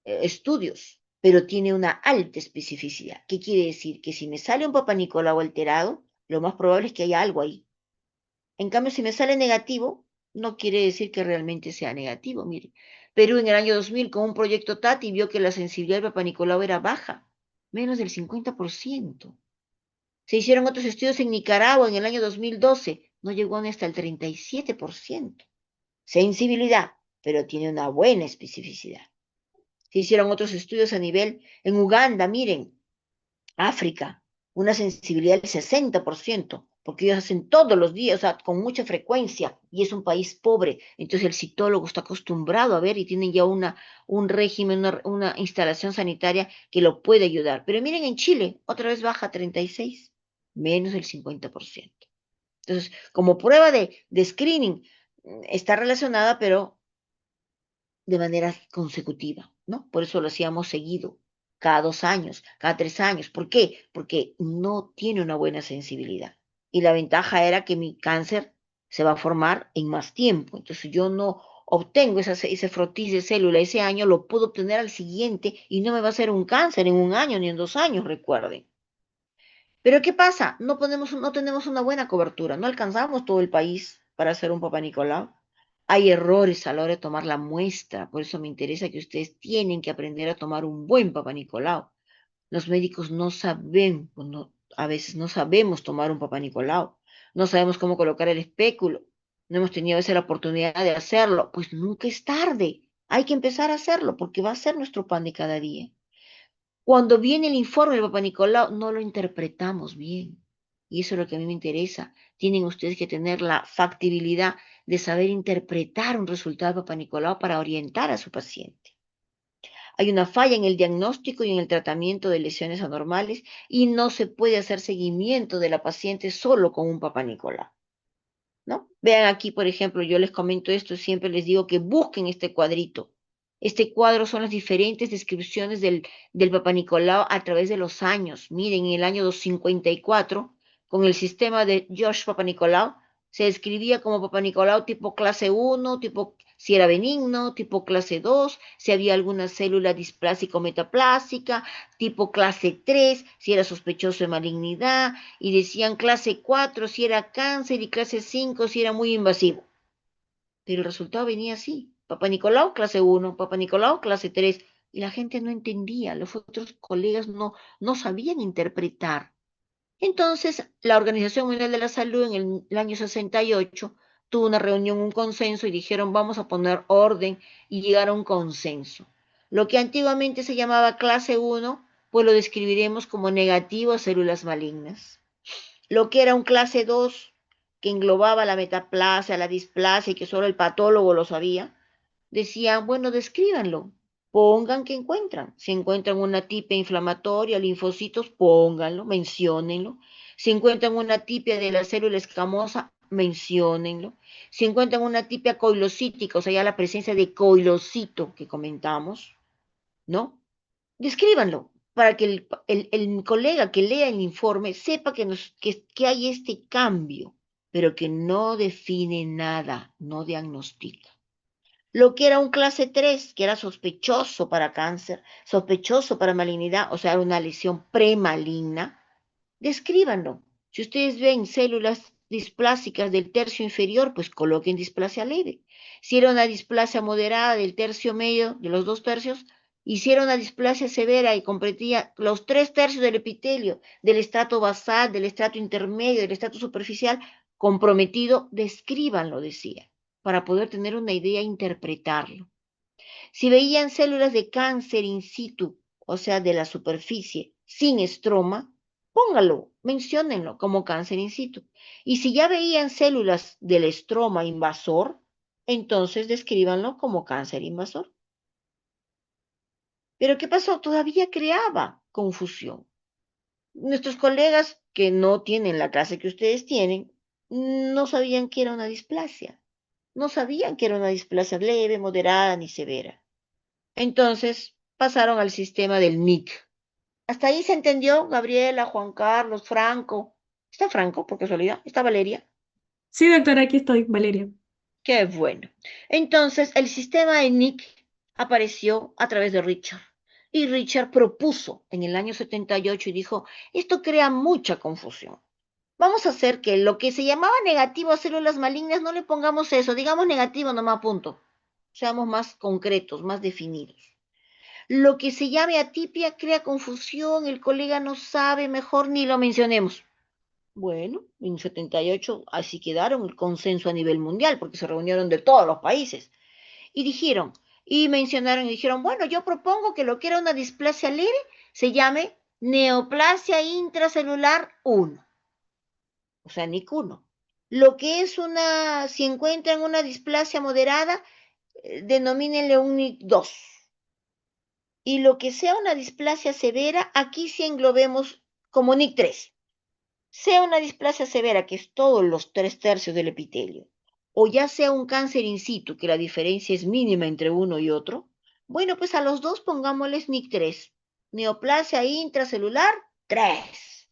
estudios, pero tiene una alta especificidad. ¿Qué quiere decir? Que si me sale un Papa Nicolau alterado, lo más probable es que haya algo ahí. En cambio, si me sale negativo, no quiere decir que realmente sea negativo. Mire, Perú en el año 2000 con un proyecto TATI vio que la sensibilidad del Papa Nicolau era baja, menos del 50%. Se hicieron otros estudios en Nicaragua en el año 2012, no llegó ni hasta el 37%. Sensibilidad, pero tiene una buena especificidad. Se hicieron otros estudios a nivel, en Uganda, miren, África, una sensibilidad del 60%, porque ellos hacen todos los días, o sea, con mucha frecuencia, y es un país pobre, entonces el citólogo está acostumbrado a ver y tienen ya un régimen, una instalación sanitaria que lo puede ayudar. Pero miren en Chile, otra vez baja 36, menos del 50%. Entonces, como prueba de screening, está relacionada, pero de manera consecutiva, ¿no? Por eso lo hacíamos seguido, cada 2 años, cada 3 años. ¿Por qué? Porque no tiene una buena sensibilidad. Y la ventaja era que mi cáncer se va a formar en más tiempo. Entonces yo no obtengo ese frotis de célula ese año, lo puedo obtener al siguiente y no me va a hacer un cáncer en un año ni en 2 años, recuerden. Pero ¿qué pasa? No tenemos una buena cobertura, no alcanzamos todo el país para hacer un Papá Nicolau. Hay errores a la hora de tomar la muestra, por eso me interesa que ustedes tienen que aprender a tomar un buen Papá Nicolau. Los médicos no saben, a veces no sabemos tomar un Papá Nicolau, no sabemos cómo colocar el espéculo, no hemos tenido a veces la oportunidad de hacerlo, pues nunca es tarde, hay que empezar a hacerlo porque va a ser nuestro pan de cada día. Cuando viene el informe del Papá Nicolau, no lo interpretamos bien. Y eso es lo que a mí me interesa. Tienen ustedes que tener la factibilidad de saber interpretar un resultado del Papá Nicolau para orientar a su paciente. Hay una falla en el diagnóstico y en el tratamiento de lesiones anormales y no se puede hacer seguimiento de la paciente solo con un Papá Nicolau, ¿no? Vean aquí, por ejemplo, yo les comento esto, siempre les digo que busquen este cuadrito. Este cuadro son las diferentes descripciones del Papa Nicolau a través de los años. Miren, en el año 254, con el sistema de Josh Papa Nicolau, se describía como Papa Nicolau tipo clase 1, tipo si era benigno, tipo clase 2, si había alguna célula displásico-metaplásica, tipo clase 3, si era sospechoso de malignidad, y decían clase 4 si era cáncer y clase 5 si era muy invasivo. Pero el resultado venía así. Papa Nicolau, clase 1, Papa Nicolau, clase 3. Y la gente no entendía, los otros colegas no sabían interpretar. Entonces, la Organización Mundial de la Salud en el año 68 tuvo una reunión, un consenso y dijeron vamos a poner orden y llegar a un consenso. Lo que antiguamente se llamaba clase 1, pues lo describiremos como negativo a células malignas. Lo que era un clase 2, que englobaba la metaplasia, la displasia y que solo el patólogo lo sabía, decían, bueno, descríbanlo, pongan qué encuentran. Si encuentran una tipia inflamatoria, linfocitos, pónganlo, menciónenlo. Si encuentran una tipia de la célula escamosa, menciónenlo. Si encuentran una tipia coilocítica, o sea, ya la presencia de coilocito que comentamos, ¿no? Descríbanlo para que el colega que lea el informe sepa que hay este cambio, pero que no define nada, no diagnostica. Lo que era un clase 3, que era sospechoso para cáncer, sospechoso para malignidad, o sea, era una lesión premaligna, descríbanlo. Si ustedes ven células displásicas del tercio inferior, pues coloquen displasia leve. Si era una displasia moderada del tercio medio, de los 2 tercios, hicieron una displasia severa y completía los 3 tercios del epitelio, del estrato basal, del estrato intermedio, del estrato superficial, comprometido, descríbanlo, decía, para poder tener una idea e interpretarlo. Si veían células de cáncer in situ, o sea, de la superficie, sin estroma, póngalo, menciónenlo como cáncer in situ. Y si ya veían células del estroma invasor, entonces descríbanlo como cáncer invasor. Pero ¿qué pasó? Todavía creaba confusión. Nuestros colegas que no tienen la clase que ustedes tienen, no sabían que era una displasia. No sabían que era una displasia leve, moderada ni severa. Entonces pasaron al sistema del NIC. Hasta ahí se entendió, Gabriela, Juan Carlos, Franco. ¿Está Franco, por casualidad? ¿Está Valeria? Sí, doctora, aquí estoy, Valeria. Qué bueno. Entonces, el sistema de NIC apareció a través de Richard. Y Richard propuso en el año 78 y dijo, esto crea mucha confusión. Vamos a hacer que lo que se llamaba negativo a células malignas, no le pongamos eso, digamos negativo nomás, punto. Seamos más concretos, más definidos. Lo que se llame atipia crea confusión, el colega no sabe, mejor ni lo mencionemos. Bueno, en 78 así quedaron el consenso a nivel mundial, porque se reunieron de todos los países. Y dijeron, y mencionaron y dijeron, bueno, yo propongo que lo que era una displasia leve se llame neoplasia intracelular 1, o sea, NIC 1. Lo que es si encuentran una displasia moderada, denomínenle un NIC 2. Y lo que sea una displasia severa, aquí sí englobemos como NIC 3. Sea una displasia severa, que es todos los 3 tercios del epitelio, o ya sea un cáncer in situ, que la diferencia es mínima entre uno y otro, bueno, pues a los dos pongámosles NIC3. Neoplasia intracelular 3.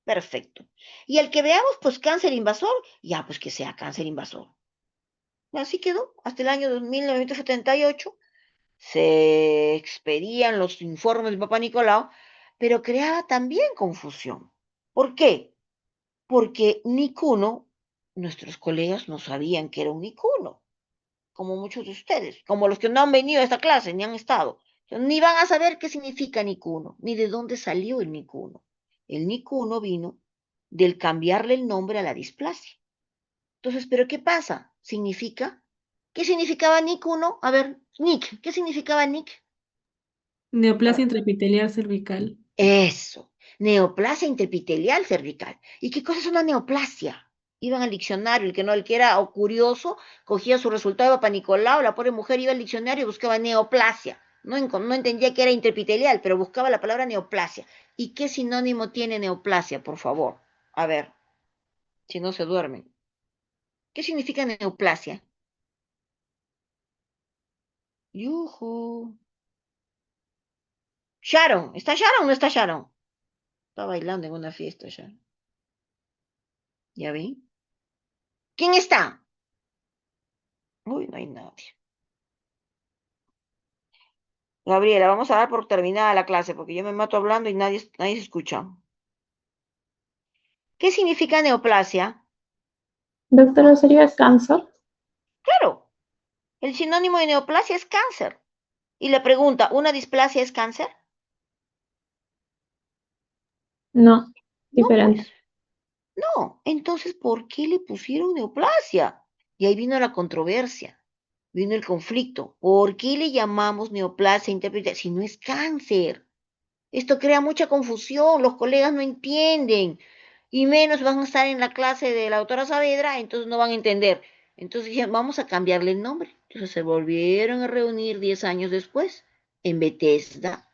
Perfecto. Y el que veamos, pues cáncer invasor, ya pues que sea cáncer invasor. Así quedó hasta el año 1978. Se expedían los informes de Papá Nicolau, pero creaba también confusión. ¿Por qué? Porque NIC1, nuestros colegas no sabían que era un NIC1, como muchos de ustedes, como los que no han venido a esta clase ni han estado. Ni van a saber qué significa NIC1, ni de dónde salió el NIC1. El NIC1 vino del cambiarle el nombre a la displasia. Entonces, ¿pero qué pasa? ¿Significa? ¿Qué significaba NIC1? A ver, NIC, ¿qué significaba NIC? Neoplasia intraepitelial cervical. Eso, neoplasia interepitelial cervical. ¿Y qué cosa es una neoplasia? Iban al diccionario, el que no, el que era o curioso, cogía su resultado de Papá Nicolau, la pobre mujer iba al diccionario y buscaba neoplasia. No, no entendía que era interepitelial, pero buscaba la palabra neoplasia. ¿Y qué sinónimo tiene neoplasia, por favor? A ver, si no se duermen. ¿Qué significa neoplasia? Yujú. Sharon, ¿está Sharon o no está Sharon? Está bailando en una fiesta, Sharon. ¿Ya vi? ¿Quién está? Uy, no hay nadie. Gabriela, vamos a dar por terminada la clase porque yo me mato hablando y nadie se escucha. ¿Qué significa neoplasia? Doctora, ¿sería cáncer? Claro, el sinónimo de neoplasia es cáncer. Y le pregunta, ¿una displasia es cáncer? No, No, diferente. pues, no. Entonces, ¿por qué le pusieron neoplasia? Y ahí vino la controversia, vino el conflicto. ¿Por qué le llamamos neoplasia interpretativa si no es cáncer? Esto crea mucha confusión, los colegas no entienden, y menos van a estar en la clase de la doctora Saavedra, entonces no van a entender. Entonces dijeron, vamos a cambiarle el nombre. Entonces se volvieron a reunir 10 años después en Bethesda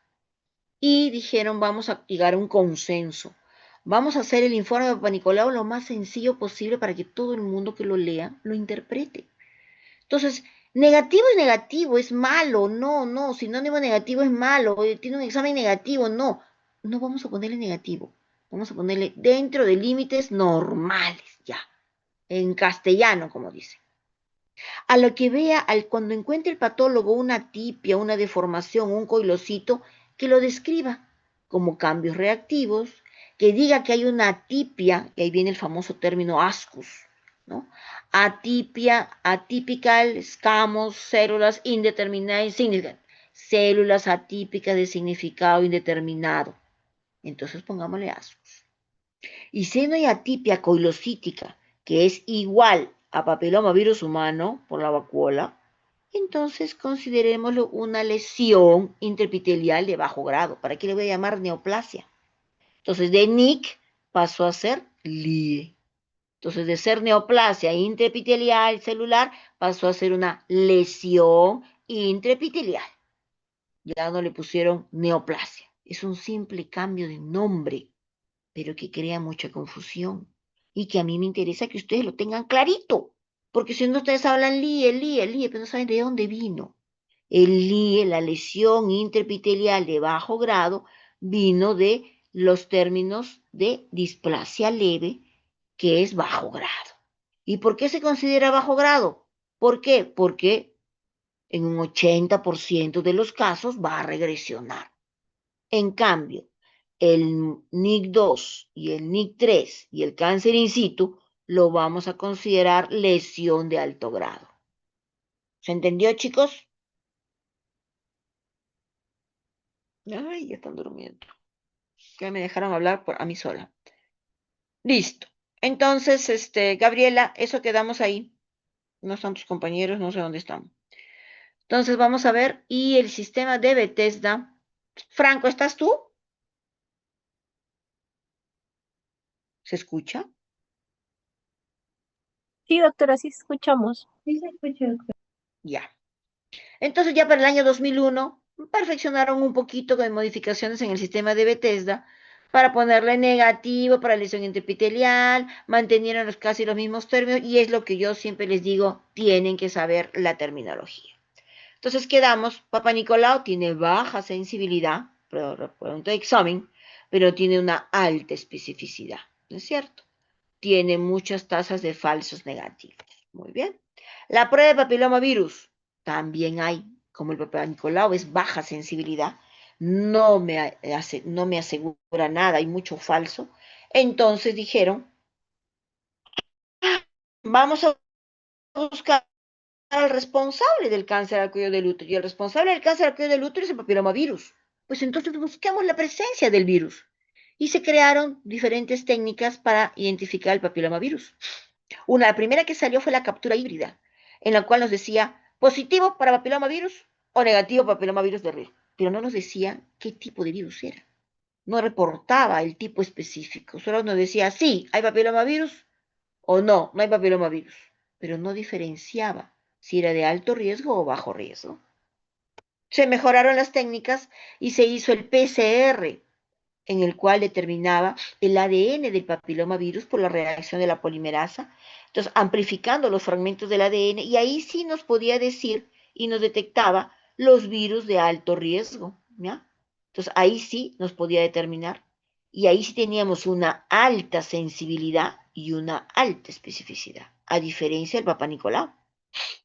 y dijeron, vamos a llegar a un consenso. Vamos a hacer el informe de Papá Nicolau lo más sencillo posible para que todo el mundo que lo lea lo interprete. Entonces, negativo es negativo, es malo, no, no, sinónimo negativo es malo, tiene un examen negativo, no, no vamos a ponerle negativo, vamos a ponerle dentro de límites normales, ya, en castellano, como dice. A lo que vea, cuando encuentre el patólogo una tipia, una deformación, un coilocito, que lo describa como cambios reactivos, que diga que hay una tipia, y ahí viene el famoso término ascus, ¿no? Atipia, atypical, escamos, células indeterminadas, células atípicas de significado indeterminado. Entonces pongámosle ascus. Y si no hay atipia coilocítica, que es igual a papilomavirus humano por la vacuola, entonces considerémoslo una lesión intraepitelial de bajo grado. ¿Para qué le voy a llamar neoplasia? Entonces de NIC pasó a ser LIE. Entonces de ser neoplasia intraepitelial celular pasó a ser una lesión intraepitelial. Ya no le pusieron neoplasia. Es un simple cambio de nombre, pero que crea mucha confusión y que a mí me interesa que ustedes lo tengan clarito, porque si no ustedes hablan LIE, pero no saben de dónde vino. El LIE, la lesión intraepitelial de bajo grado, vino de los términos de displasia leve, que es bajo grado. ¿Y por qué se considera bajo grado? ¿Por qué? Porque en un 80% de los casos va a regresionar. En cambio, el NIC2 y el NIC3 y el cáncer in situ lo vamos a considerar lesión de alto grado. ¿Se entendió, chicos? Ay, ya están durmiendo. Que me dejaron hablar a mí sola. Listo. Entonces, Gabriela, eso quedamos ahí. No están tus compañeros, no sé dónde están. Entonces, vamos a ver. Y el sistema de Bethesda. Franco, ¿estás tú? ¿Se escucha? Sí, doctora, sí escuchamos. Ya. Entonces ya para el año 2001 perfeccionaron un poquito de modificaciones en el sistema de Bethesda para ponerle negativo para lesión intraepitelial, mantenieron casi los mismos términos y es lo que yo siempre les digo, tienen que saber la terminología. Entonces quedamos, Papa Nicolau tiene baja sensibilidad, pregunta de examen, pero tiene una alta especificidad, ¿no es cierto? Tiene muchas tasas de falsos negativos. Muy bien. La prueba de papilomavirus, también hay, como el Papa Nicolau es baja sensibilidad, no me asegura nada, hay mucho falso. Entonces dijeron, vamos a buscar al responsable del cáncer al cuello del útero. Y el responsable del cáncer al cuello del útero es el papilomavirus. Pues entonces buscamos la presencia del virus. Y se crearon diferentes técnicas para identificar el papilomavirus. La primera que salió fue la captura híbrida, en la cual nos decía positivo para papilomavirus o negativo para papilomavirus de riesgo. Pero no nos decía qué tipo de virus era. No reportaba el tipo específico. Solo nos decía sí, hay papilomavirus o no, no hay papilomavirus. Pero no diferenciaba si era de alto riesgo o bajo riesgo. Se mejoraron las técnicas y se hizo el PCR, en el cual determinaba el ADN del papilomavirus por la reacción de la polimerasa, entonces amplificando los fragmentos del ADN y ahí sí nos podía decir y nos detectaba los virus de alto riesgo, ¿ya? Entonces ahí sí nos podía determinar y ahí sí teníamos una alta sensibilidad y una alta especificidad, a diferencia del Papa Nicolau.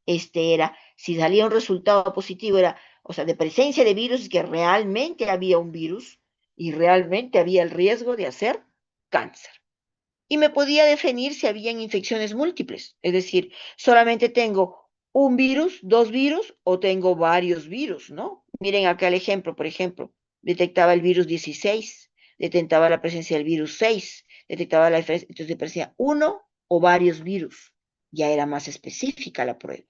Si salía un resultado positivo, era, o sea, de presencia de virus, que realmente había un virus y realmente había el riesgo de hacer cáncer. Y me podía definir si habían infecciones múltiples, es decir, solamente tengo un virus, dos virus o tengo varios virus, ¿no? Miren acá el ejemplo, por ejemplo, detectaba el virus 16, detectaba la presencia del virus 6, detectaba la diferencia, entonces parecía uno o varios virus. Ya era más específica la prueba.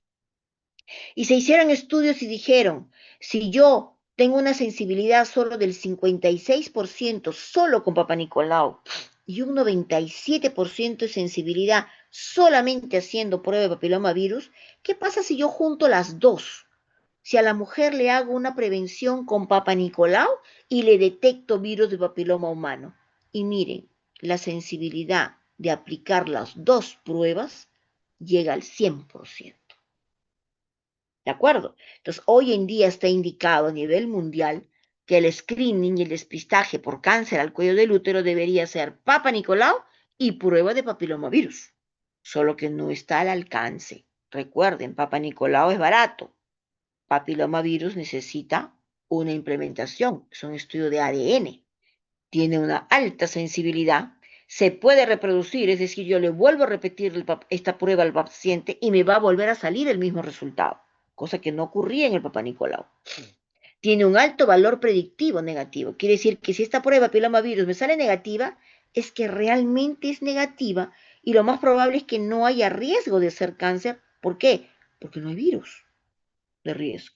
Y se hicieron estudios y dijeron, si yo tengo una sensibilidad solo del 56% solo con Papa Nicolau y un 97% de sensibilidad solamente haciendo prueba de papilomavirus, ¿qué pasa si yo junto las dos? Si a la mujer le hago una prevención con Papa Nicolau y le detecto virus de papiloma humano. Y miren, la sensibilidad de aplicar las dos pruebas llega al 100%. ¿De acuerdo? Entonces, hoy en día está indicado a nivel mundial que el screening y el despistaje por cáncer al cuello del útero debería ser Papa Nicolau y prueba de papilomavirus, solo que no está al alcance. Recuerden, Papa Nicolau es barato, papilomavirus necesita una implementación, es un estudio de ADN, tiene una alta sensibilidad, se puede reproducir, es decir, yo le vuelvo a repetir esta prueba al paciente y me va a volver a salir el mismo resultado, cosa que no ocurría en el Papa Nicolau. Tiene un alto valor predictivo negativo, quiere decir que si esta prueba papilomavirus me sale negativa, es que realmente es negativa y lo más probable es que no haya riesgo de ser cáncer. ¿Por qué? Porque no hay virus de riesgo.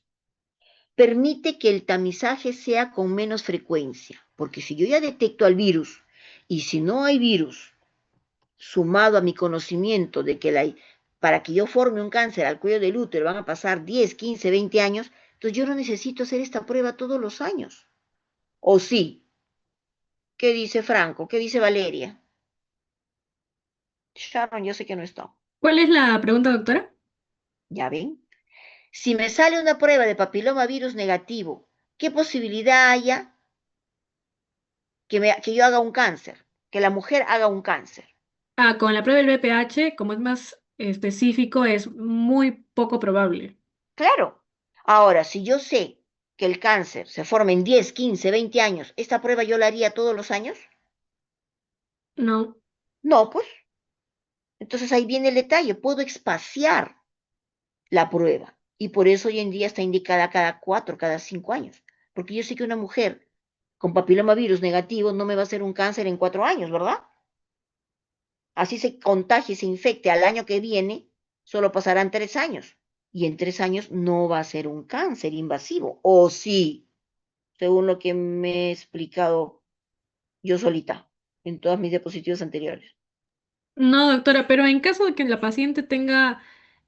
Permite que el tamizaje sea con menos frecuencia, porque si yo ya detecto al virus y si no hay virus, sumado a mi conocimiento de que para que yo forme un cáncer al cuello del útero van a pasar 10, 15, 20 años, entonces yo no necesito hacer esta prueba todos los años. ¿O sí? ¿Qué dice Franco? ¿Qué dice Valeria? Sharon, yo sé que no está. ¿Cuál es la pregunta, doctora? ¿Ya ven? Si me sale una prueba de papilomavirus negativo, ¿qué posibilidad haya que yo haga un cáncer? Que la mujer haga un cáncer. Ah, con la prueba del BPH, como es más específico, es muy poco probable. Claro. Ahora, si yo sé que el cáncer se forma en 10, 15, 20 años, ¿esta prueba yo la haría todos los años? No. No, pues. Entonces ahí viene el detalle. Puedo espaciar la prueba. Y por eso hoy en día está indicada cada 4, cada 5 años. Porque yo sé que una mujer con papilomavirus negativo no me va a hacer un cáncer en 4 años, ¿verdad? Así se contagie, se infecte al año que viene, solo pasarán 3 años. Y en 3 años no va a ser un cáncer invasivo. ¿O sí? Según lo que me he explicado yo solita en todas mis diapositivas anteriores. No, doctora, pero en caso de que la paciente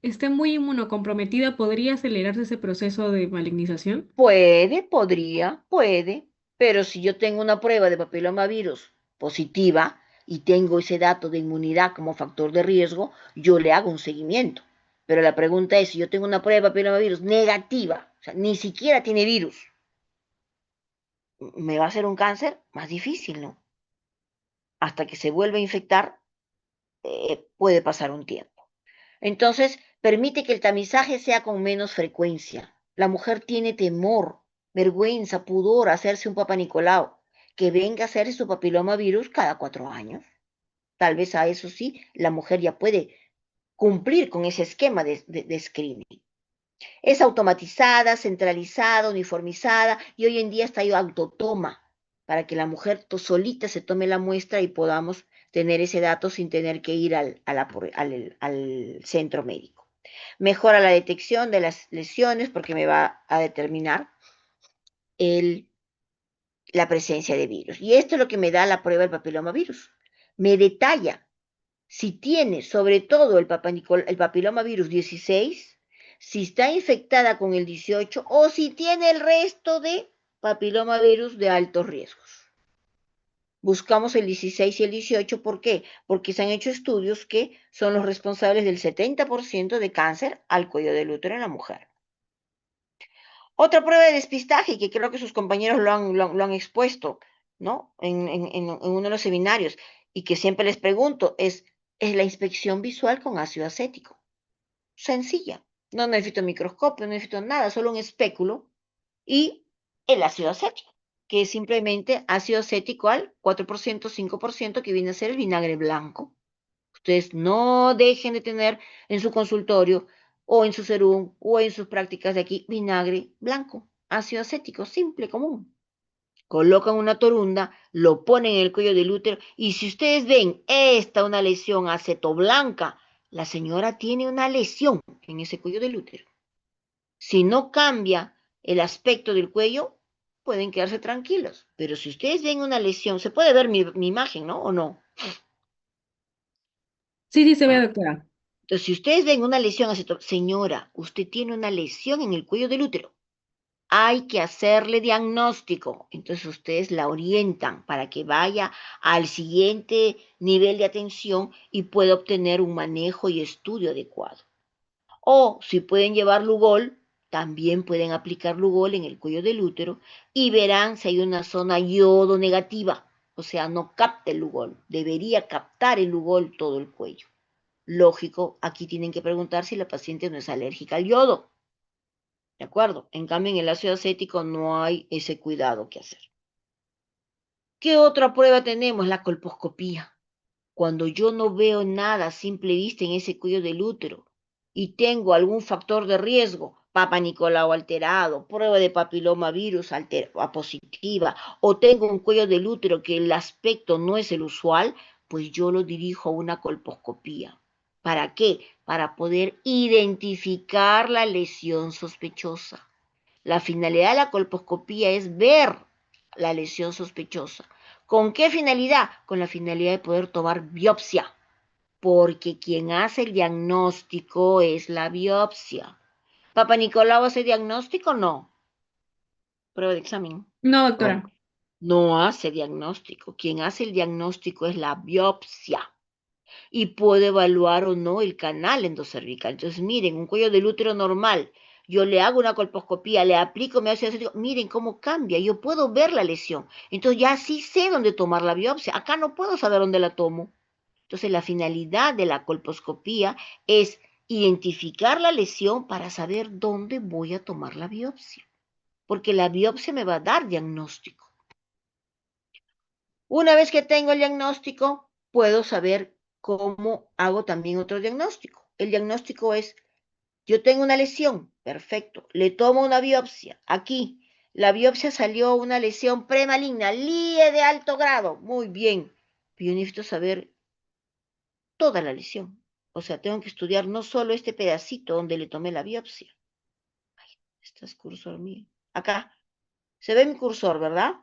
esté muy inmunocomprometida, ¿podría acelerarse ese proceso de malignización? Puede, podría, puede. Pero si yo tengo una prueba de papilomavirus positiva y tengo ese dato de inmunidad como factor de riesgo, yo le hago un seguimiento. Pero la pregunta es, si yo tengo una prueba de papilomavirus negativa, o sea, ni siquiera tiene virus, ¿me va a hacer un cáncer? Más difícil, ¿no? Hasta que se vuelva a infectar, puede pasar un tiempo. Entonces, permite que el tamizaje sea con menos frecuencia. La mujer tiene temor, vergüenza, pudor a hacerse un Papa Nicolau, que venga a hacerse su papilomavirus cada 4 años. Tal vez a eso sí, la mujer ya puede cumplir con ese esquema de screening. Es automatizada, centralizada, uniformizada y hoy en día está ahí autotoma para que la mujer solita se tome la muestra y podamos tener ese dato sin tener que ir al centro médico. Mejora la detección de las lesiones porque me va a determinar la presencia de virus. Y esto es lo que me da la prueba del papilomavirus. Me detalla si tiene sobre todo el papilomavirus 16, si está infectada con el 18 o si tiene el resto de papilomavirus de altos riesgos. Buscamos el 16 y el 18, ¿por qué? Porque se han hecho estudios que son los responsables del 70% de cáncer al cuello del útero en la mujer. Otra prueba de despistaje, que creo que sus compañeros lo han expuesto, ¿no? En uno de los seminarios, y que siempre les pregunto, es la inspección visual con ácido acético. Sencilla. No necesito microscopio, no necesito nada, solo un espéculo y el ácido acético, que es simplemente ácido acético al 4%, 5%, que viene a ser el vinagre blanco. Ustedes no dejen de tener en su consultorio o en su serum o en sus prácticas de aquí vinagre blanco, ácido acético, simple, común. Colocan una torunda, lo ponen en el cuello del útero y si ustedes ven una lesión acetoblanca, la señora tiene una lesión en ese cuello del útero. Si no cambia el aspecto del cuello, pueden quedarse tranquilos. Pero si ustedes ven una lesión, se puede ver mi imagen, ¿no? ¿O no? Sí, sí, se ve, Ah, doctora. entonces, si ustedes ven una lesión, señora, usted tiene una lesión en el cuello del útero, hay que hacerle diagnóstico. Entonces, ustedes la orientan para que vaya al siguiente nivel de atención y pueda obtener un manejo y estudio adecuado. O si pueden llevar Lugol, también pueden aplicar Lugol en el cuello del útero y verán si hay una zona yodo negativa. O sea, no capta el Lugol. Debería captar el Lugol todo el cuello. Lógico, aquí tienen que preguntar si la paciente no es alérgica al yodo. ¿De acuerdo? En cambio, en el ácido acético no hay ese cuidado que hacer. ¿Qué otra prueba tenemos? La colposcopía. Cuando yo no veo nada a simple vista en ese cuello del útero y tengo algún factor de riesgo, Papa Nicolau alterado, prueba de papilomavirus positiva, o tengo un cuello del útero que el aspecto no es el usual, pues yo lo dirijo a una colposcopía. ¿Para qué? Para poder identificar la lesión sospechosa. La finalidad de la colposcopía es ver la lesión sospechosa. ¿Con qué finalidad? Con la finalidad de poder tomar biopsia, porque quien hace el diagnóstico es la biopsia. ¿Papa Nicolau hace diagnóstico? No. Prueba de examen. No, No, doctora. no hace diagnóstico. Quien hace el diagnóstico es la biopsia y puede evaluar o no el canal endocervical. Entonces, miren, un cuello del útero normal, yo le hago una colposcopía, le aplico mi ácido acético, miren cómo cambia, yo puedo ver la lesión. Entonces ya sí sé dónde tomar la biopsia. Acá no puedo saber dónde la tomo. Entonces, la finalidad de la colposcopía es identificar la lesión para saber dónde voy a tomar la biopsia, porque la biopsia me va a dar diagnóstico. Una vez que tengo el diagnóstico, puedo saber cómo hago también otro diagnóstico. El diagnóstico es, yo tengo una lesión, perfecto, le tomo una biopsia. Aquí, la biopsia salió una lesión premaligna, LIE de alto grado, muy bien. Pero yo necesito saber toda la lesión. O sea, tengo que estudiar no solo este pedacito donde le tomé la biopsia. Ay, este es cursor mío. Acá, se ve mi cursor, ¿verdad?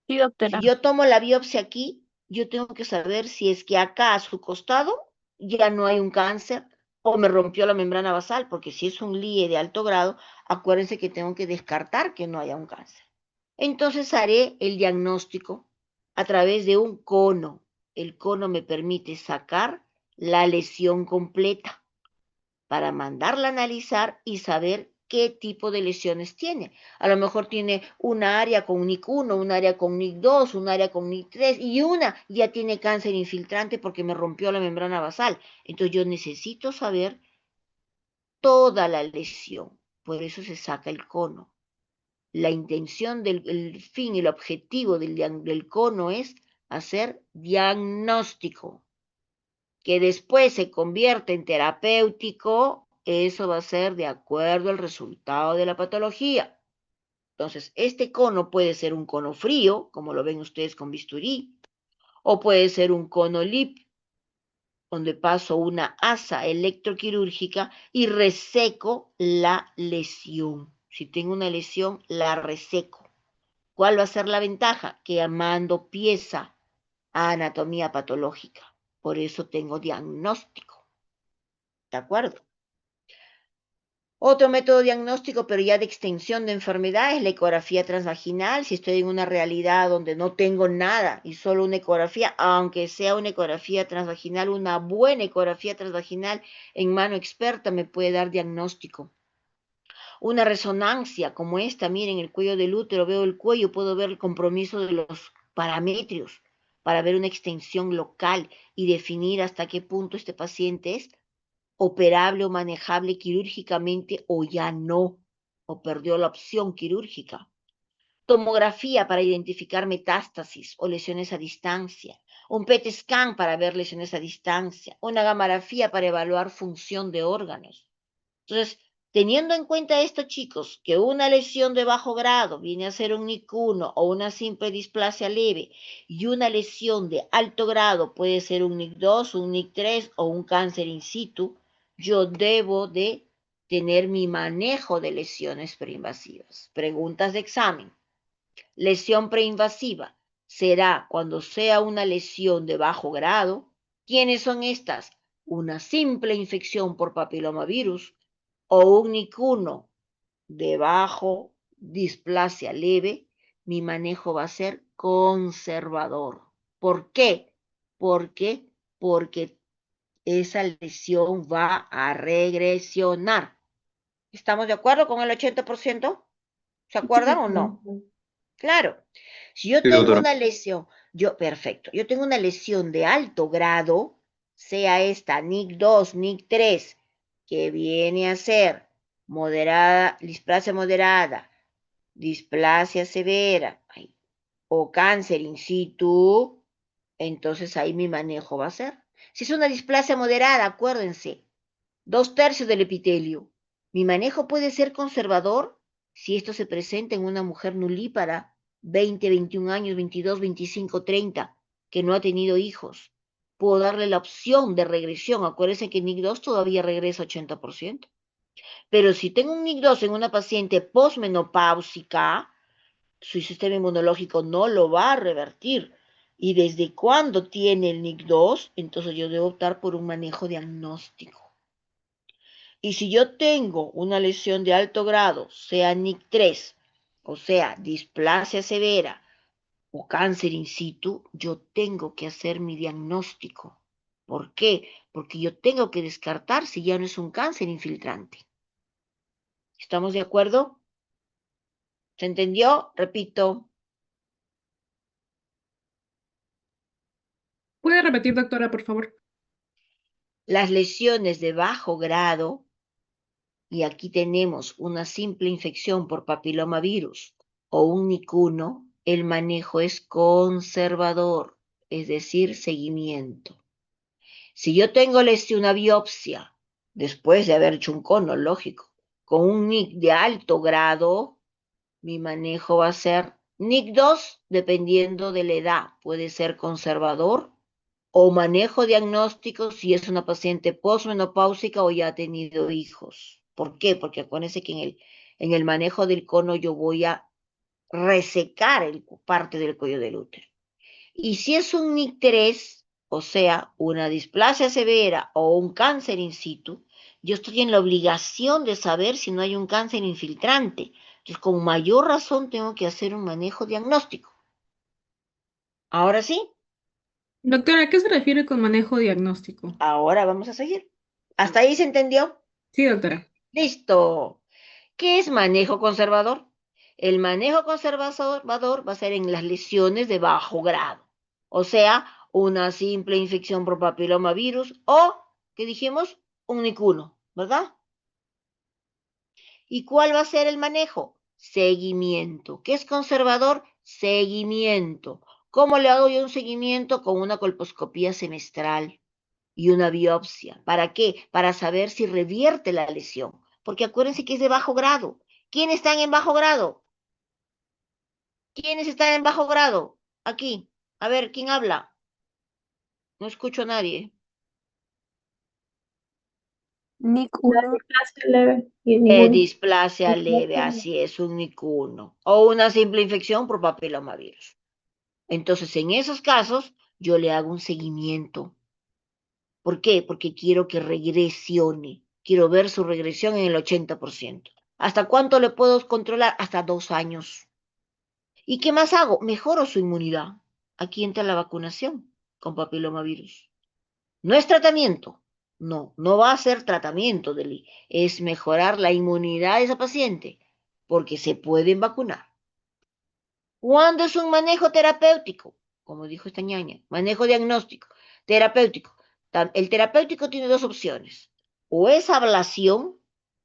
Sí, Si doctora. yo tomo la biopsia aquí, yo tengo que saber si es que acá a su costado ya no hay un cáncer o me rompió la membrana basal, porque si es un LIE de alto grado, acuérdense que tengo que descartar que no haya un cáncer. Entonces haré el diagnóstico a través de un cono. El cono me permite sacar la lesión completa para mandarla a analizar y saber qué tipo de lesiones tiene. A lo mejor tiene una área con NIC1, un área con NIC2, un área con NIC3 y una ya tiene cáncer infiltrante porque me rompió la membrana basal. Entonces yo necesito saber toda la lesión. Por eso se saca el cono. La intención el fin, el objetivo del cono es hacer diagnóstico, que después se convierte en terapéutico, eso va a ser de acuerdo al resultado de la patología. Entonces, este cono puede ser un cono frío, como lo ven ustedes con bisturí, o puede ser un cono LIP, donde paso una asa electroquirúrgica y reseco la lesión. Si tengo una lesión, la reseco. ¿Cuál va a ser la ventaja? Que mando pieza a anatomía patológica. Por eso tengo diagnóstico. ¿De acuerdo? Otro método diagnóstico, pero ya de extensión de enfermedad, es la ecografía transvaginal. Si estoy en una realidad donde no tengo nada y solo una ecografía, aunque sea una ecografía transvaginal, una buena ecografía transvaginal en mano experta me puede dar diagnóstico. Una resonancia como esta, miren el cuello del útero, veo el cuello, puedo ver el compromiso de los paramétrios para ver una extensión local y definir hasta qué punto este paciente es operable o manejable quirúrgicamente o ya no, o perdió la opción quirúrgica. Tomografía para identificar metástasis o lesiones a distancia. Un PET scan para ver lesiones a distancia. Una gamografía para evaluar función de órganos. Entonces, teniendo en cuenta esto, chicos, que una lesión de bajo grado viene a ser un NIC1 o una simple displasia leve y una lesión de alto grado puede ser un NIC2, un NIC3 o un cáncer in situ, yo debo de tener mi manejo de lesiones preinvasivas. Preguntas de examen. Lesión preinvasiva será cuando sea una lesión de bajo grado. ¿Quiénes son estas? Una simple infección por papilomavirus o un NIC1 de bajo displasia leve, mi manejo va a ser conservador. ¿Por qué? Porque esa lesión va a regresionar. ¿Estamos de acuerdo con el 80%? ¿Se Sí, acuerdan o doctora. no? Claro. Si yo Sí, tengo doctora. una lesión, perfecto, yo tengo una lesión de alto grado, sea esta NIC2, NIC3, que viene a ser moderada, displasia moderada, displasia severa, o cáncer in situ, entonces ahí mi manejo va a ser. Si es una displasia moderada, acuérdense, 2/3 del epitelio. Mi manejo puede ser conservador si esto se presenta en una mujer nulípara, 20, 21 años, 22, 25, 30, que no ha tenido hijos. Puedo darle la opción de regresión. Acuérdense que NIC2 todavía regresa 80%. Pero si tengo un NIC2 en una paciente posmenopáusica, su sistema inmunológico no lo va a revertir. ¿Y desde cuándo tiene el NIC2? Entonces yo debo optar por un manejo diagnóstico. Y si yo tengo una lesión de alto grado, sea NIC3, o sea, displasia severa o cáncer in situ, yo tengo que hacer mi diagnóstico. ¿Por qué? Porque yo tengo que descartar si ya no es un cáncer infiltrante. ¿Estamos de acuerdo? ¿Se entendió? Repito. ¿Puede repetir, doctora, por favor? Las lesiones de bajo grado, y aquí tenemos una simple infección por papilomavirus o un NIC1, el manejo es conservador, es decir, seguimiento. Si yo tengo una biopsia, después de haber hecho un cono, lógico, con un NIC de alto grado, mi manejo va a ser NIC2, dependiendo de la edad. Puede ser conservador o manejo diagnóstico si es una paciente posmenopáusica o ya ha tenido hijos. ¿Por qué? Porque acuérdense que en el manejo del cono yo voy a resecar parte del cuello del útero. Y si es un NIC3, o sea, una displasia severa o un cáncer in situ, yo estoy en la obligación de saber si no hay un cáncer infiltrante, Entonces, con mayor razón tengo que hacer un manejo diagnóstico. Ahora sí, Doctora, ¿a qué se refiere con manejo diagnóstico? ahora vamos a seguir. ¿Hasta ahí se entendió? Sí, doctora. Listo. ¿Qué es manejo conservador? El manejo conservador va a ser en las lesiones de bajo grado, o sea, una simple infección por papilomavirus o, ¿qué dijimos? Un NIC1, ¿verdad? ¿Y cuál va a ser el manejo? Seguimiento. ¿Qué es conservador? Seguimiento. ¿Cómo le hago yo un seguimiento? Con una colposcopía semestral y una biopsia. ¿Para qué? Para saber si revierte la lesión. Porque acuérdense que es de bajo grado. ¿Quiénes están en bajo grado? ¿Quiénes están en bajo grado? Aquí. A ver, ¿quién habla? No escucho a nadie. NIC 1. Displasia leve y ningún. Displasia leve, así es, un NIC1. O una simple infección por papilomavirus. Entonces, en esos casos, yo le hago un seguimiento. ¿Por qué? Porque quiero que regresione. Quiero ver su regresión en el 80%. ¿Hasta cuánto le puedo controlar? Hasta 2 años. ¿Y qué más hago? Mejoro su inmunidad. Aquí entra la vacunación con papilomavirus. No es tratamiento. No, no va a ser tratamiento, Deli. Es mejorar la inmunidad de esa paciente, porque se pueden vacunar. ¿Cuándo es un manejo terapéutico? Como dijo esta ñaña, manejo diagnóstico, terapéutico. El terapéutico tiene dos opciones. O es ablación,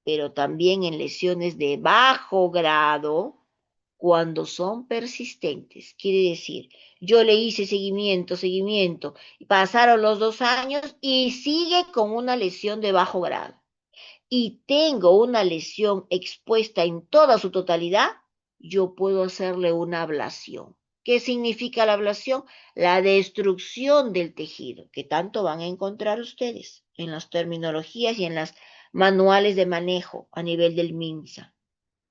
pero también en lesiones de bajo grado, cuando son persistentes. Quiere decir, yo le hice seguimiento, y pasaron los 2 años y sigue con una lesión de bajo grado. Y tengo una lesión expuesta en toda su totalidad, yo puedo hacerle una ablación. ¿Qué significa la ablación? La destrucción del tejido, que tanto van a encontrar ustedes en las terminologías y en las manuales de manejo a nivel del MINSA.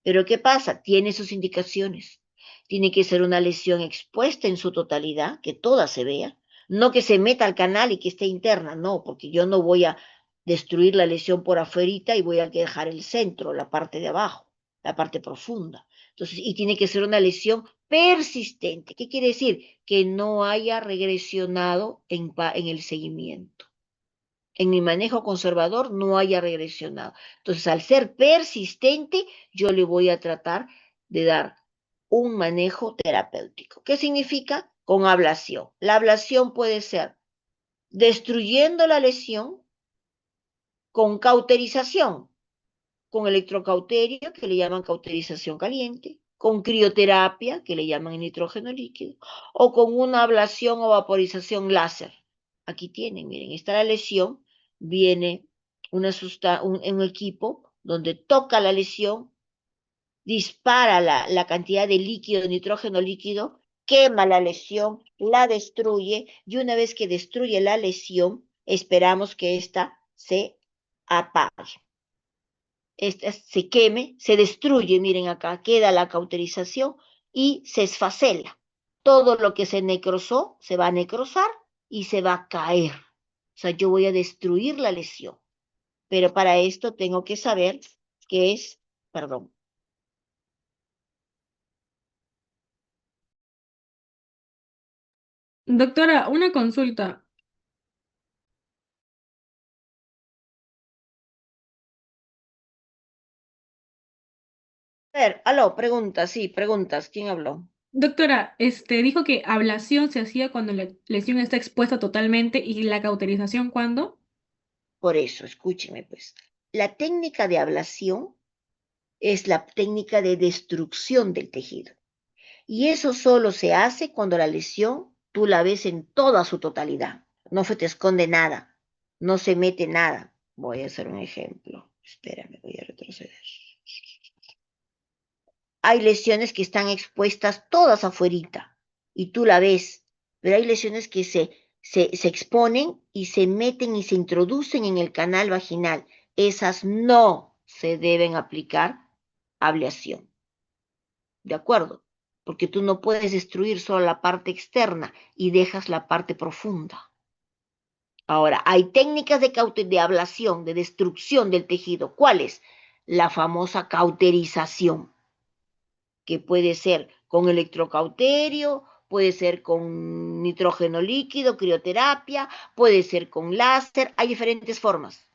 Pero ¿qué pasa? Tiene sus indicaciones. Tiene que ser una lesión expuesta en su totalidad, que toda se vea, no que se meta al canal y que esté interna, no, porque yo no voy a destruir la lesión por afuerita y voy a dejar el centro, la parte de abajo, la parte profunda. Entonces, y tiene que ser una lesión persistente. ¿Qué quiere decir? Que no haya regresionado en el seguimiento. En mi manejo conservador no haya regresionado. Entonces, al ser persistente, yo le voy a tratar de dar un manejo terapéutico. ¿Qué significa? Con ablación. La ablación puede ser destruyendo la lesión con cauterización, con electrocauterio, que le llaman cauterización caliente, con crioterapia, que le llaman nitrógeno líquido, o con una ablación o vaporización láser. Aquí tienen, miren, está la lesión, viene un equipo donde toca la lesión, dispara la cantidad de líquido, nitrógeno líquido, quema la lesión, la destruye, y una vez que destruye la lesión, esperamos que ésta se apague. Esta se queme, se destruye, miren acá, queda la cauterización y se esfacela. Todo lo que se necrosó se va a necrosar y se va a caer. O sea, yo voy a destruir la lesión. Pero para esto tengo que saber qué es, perdón. Doctora, una consulta. A ver, aló, preguntas, sí, preguntas. ¿Quién habló? Doctora, dijo que ablación se hacía cuando la lesión está expuesta totalmente y la cauterización ¿cuándo? Por eso, escúcheme pues. La técnica de ablación es la técnica de destrucción del tejido. Y eso solo se hace cuando la lesión tú la ves en toda su totalidad. No se te esconde nada, no se mete nada. Voy a hacer un ejemplo. Espérame, voy a retroceder. Hay lesiones que están expuestas todas afuerita y tú la ves, pero hay lesiones que se exponen y se meten y se introducen en el canal vaginal. Esas no se deben aplicar ablación. ¿De acuerdo? Porque tú no puedes destruir solo la parte externa y dejas la parte profunda. Ahora, hay técnicas de ablación, de destrucción del tejido. ¿Cuáles? La famosa cauterización. que puede ser con electrocauterio, puede ser con nitrógeno líquido, crioterapia, puede ser con láser, hay diferentes formas.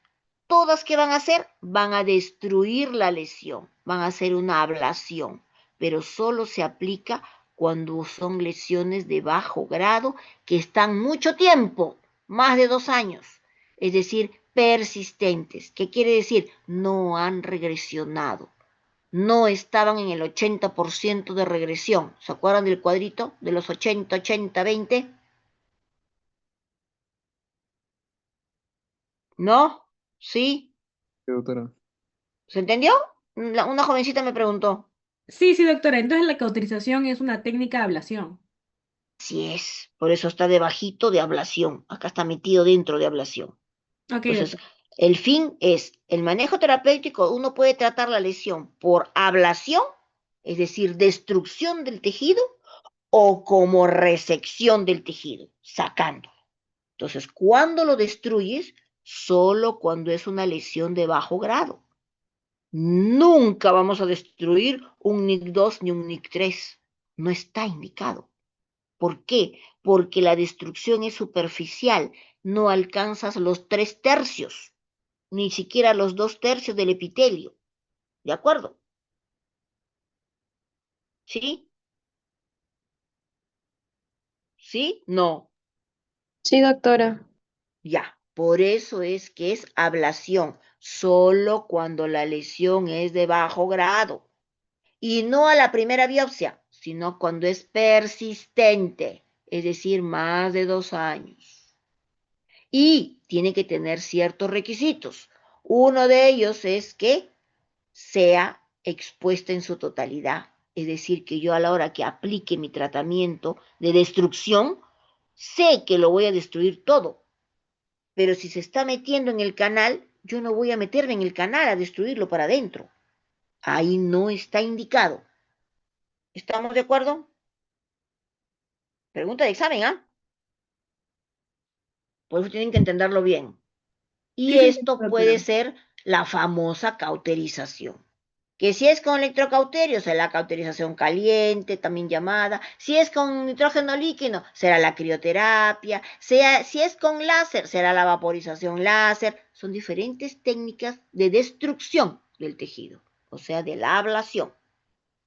Todas que van a hacer, van a destruir la lesión, van a hacer una ablación, pero solo se aplica cuando son lesiones de bajo grado que están mucho tiempo, más de 2 años, es decir, persistentes. ¿Qué quiere decir? No han regresionado, no estaban en el 80% de regresión. ¿Se acuerdan del cuadrito de los 80, 80, 20? ¿No? ¿Sí? Sí, doctora. ¿Se entendió? Una jovencita me preguntó. Sí, sí, doctora. Entonces la cauterización es una técnica de ablación. Así es, por eso está debajito de ablación, acá está metido dentro de ablación. Ok, Entonces, doctora. el fin es, el manejo terapéutico, uno puede tratar la lesión por ablación, es decir, destrucción del tejido, o como resección del tejido, sacando. Entonces, ¿cuándo lo destruyes? Solo cuando es una lesión de bajo grado. Nunca vamos a destruir un NIC2 ni un NIC3. No está indicado. ¿Por qué? Porque la destrucción es superficial, no alcanzas los 3/3, ni siquiera los 2/3 del epitelio. ¿De acuerdo? ¿Sí? ¿Sí? No. Sí, doctora. Ya. Por eso es que es ablación, solo cuando la lesión es de bajo grado. Y no a la primera biopsia, sino cuando es persistente, es decir, más de 2 años. Y tiene que tener ciertos requisitos. Uno de ellos es que sea expuesta en su totalidad. Es decir, que yo a la hora que aplique mi tratamiento de destrucción, sé que lo voy a destruir todo. Pero si se está metiendo en el canal, yo no voy a meterme en el canal a destruirlo para adentro. Ahí no está indicado. ¿Estamos de acuerdo? Pregunta de examen, ¿ah? Por eso tienen que entenderlo bien. Sí, Y sí, esto puede doctora. ser la famosa cauterización. Que si es con electrocauterio, será la cauterización caliente, también llamada. Si es con nitrógeno líquido, será la crioterapia. Si es con láser, será la vaporización láser. Son diferentes técnicas de destrucción del tejido, o sea, de la ablación.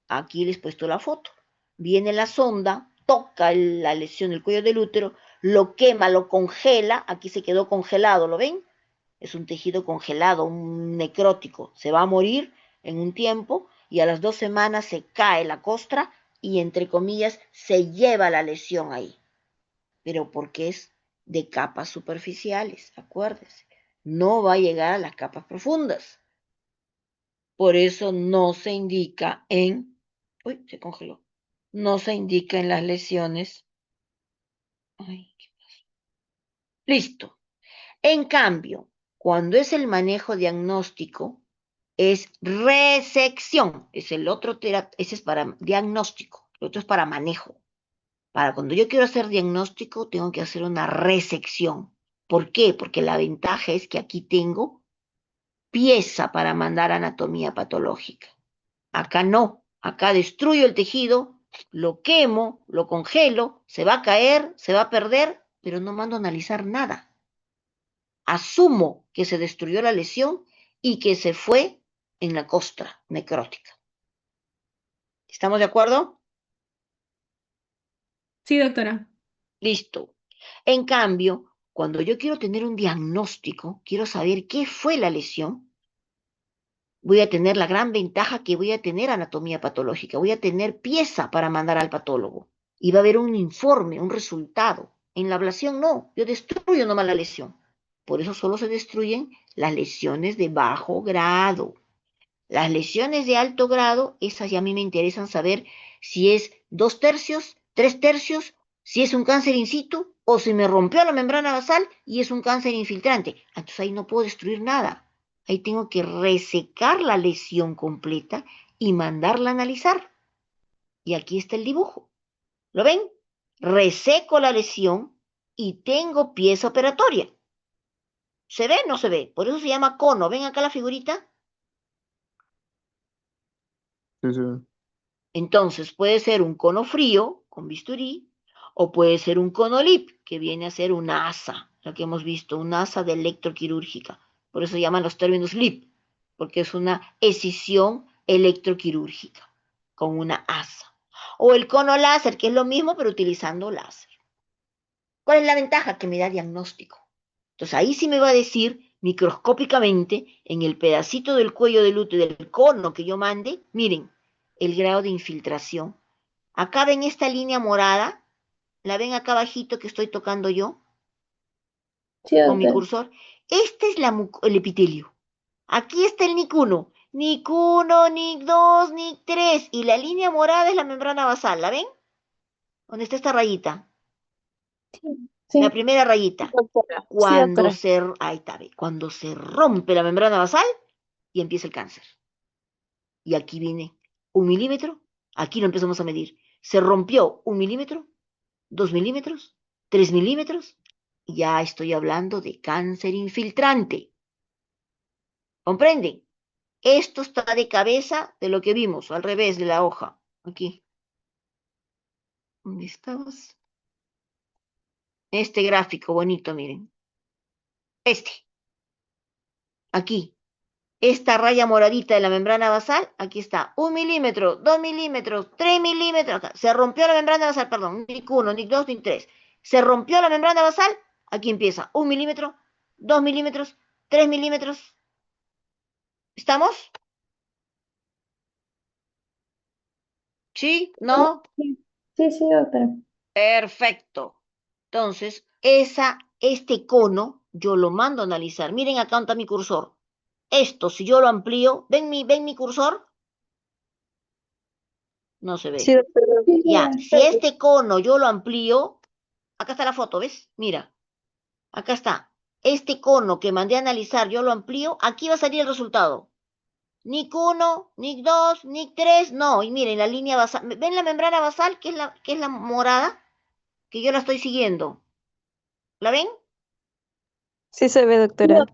Aquí les he puesto la foto. Viene la sonda, toca la lesión del cuello del útero, lo quema, lo congela. Aquí se quedó congelado, ¿lo ven? Es un tejido congelado, un necrótico. Se va a morir en un tiempo y a las 2 semanas se cae la costra y, entre comillas, se lleva la lesión ahí. Pero porque es de capas superficiales, acuérdense. No va a llegar a las capas profundas. Por eso no se indica en... Uy, se congeló. No se indica en las lesiones. Ay, listo. En cambio, cuando es el manejo diagnóstico, es resección. Es el otro ese es para diagnóstico, el otro es para manejo. Para cuando yo quiero hacer diagnóstico, tengo que hacer una resección. ¿Por qué? Porque la ventaja es que aquí tengo pieza para mandar anatomía patológica. Acá no, acá destruyo el tejido, lo quemo, lo congelo, se va a caer, se va a perder, pero no mando a analizar nada. Asumo que se destruyó la lesión y que se fue en la costra necrótica. ¿Estamos de acuerdo? Sí, doctora. Listo. En cambio, cuando yo quiero tener un diagnóstico, quiero saber qué fue la lesión, voy a tener la gran ventaja que voy a tener anatomía patológica, voy a tener pieza para mandar al patólogo y va a haber un informe, un resultado. En la ablación no, yo destruyo nomás la lesión. Por eso solo se destruyen las lesiones de bajo grado. Las lesiones de alto grado, esas ya a mí me interesan saber si es 2/3, 3/3, si es un cáncer in situ o si me rompió la membrana basal y es un cáncer infiltrante. Entonces ahí no puedo destruir nada. Ahí tengo que resecar la lesión completa y mandarla a analizar. Y aquí está el dibujo. ¿Lo ven? Reseco la lesión y tengo pieza operatoria. ¿Se ve o no se ve? Por eso se llama cono. ¿Ven acá la figurita? Sí, sí. Entonces, puede ser un cono frío con bisturí o puede ser un cono LIP, que viene a ser una asa, lo que hemos visto, una asa de electroquirúrgica. Por eso llaman los términos LIP, porque es una escisión electroquirúrgica con una asa. O el cono láser, que es lo mismo, pero utilizando láser. ¿Cuál es la ventaja? Que me da diagnóstico. Entonces ahí sí me va a decir microscópicamente en el pedacito del cuello del útero del cono que yo mande, miren, el grado de infiltración. Acá ven esta línea morada, la ven acá abajito que estoy tocando yo Sí, con mi doctora. cursor. Este es el epitelio. Aquí está el NIC1. NIC1, NIC2, NIC3. Y la línea morada es la membrana basal. ¿La ven? ¿Dónde está esta rayita? Sí, La sí, primera rayita. doctora. Sí, doctora. Ahí está, ve, cuando se rompe la membrana basal y empieza el cáncer. Y aquí viene 1 milímetro, aquí lo empezamos a medir. Se rompió 1 milímetro, 2 milímetros, 3 milímetros, y ya estoy hablando de cáncer infiltrante. ¿Comprenden? Esto está de cabeza de lo que vimos, al revés de la hoja. Aquí. ¿Dónde estabas? Este gráfico bonito, miren. Este. Aquí. Esta raya moradita de la membrana basal, aquí está, 1 milímetro, 2 milímetros, 3 milímetros, acá. Se rompió la membrana basal, perdón, NIC 1, NIC 2, NIC 3. Se rompió la membrana basal, aquí empieza, 1 milímetro, 2 milímetros, 3 milímetros. ¿Estamos? ¿Sí? ¿No? Sí, sí, sí, doctora. Perfecto. Entonces, este cono, yo lo mando a analizar. Miren acá está mi cursor. Esto, si yo lo amplío, ven mi cursor? No se Sí, ve. doctora. Sí, Ya, sí, si este cono yo lo amplío, acá está la foto, ¿ves? Mira, acá está. Este cono que mandé a analizar, yo lo amplío, aquí va a salir el resultado. NIC 1, NIC 2, NIC 3, no. Y miren, la línea basal, ¿ven la membrana basal, que es la morada? Que yo la estoy siguiendo. ¿La ven? sí se ve, doctora.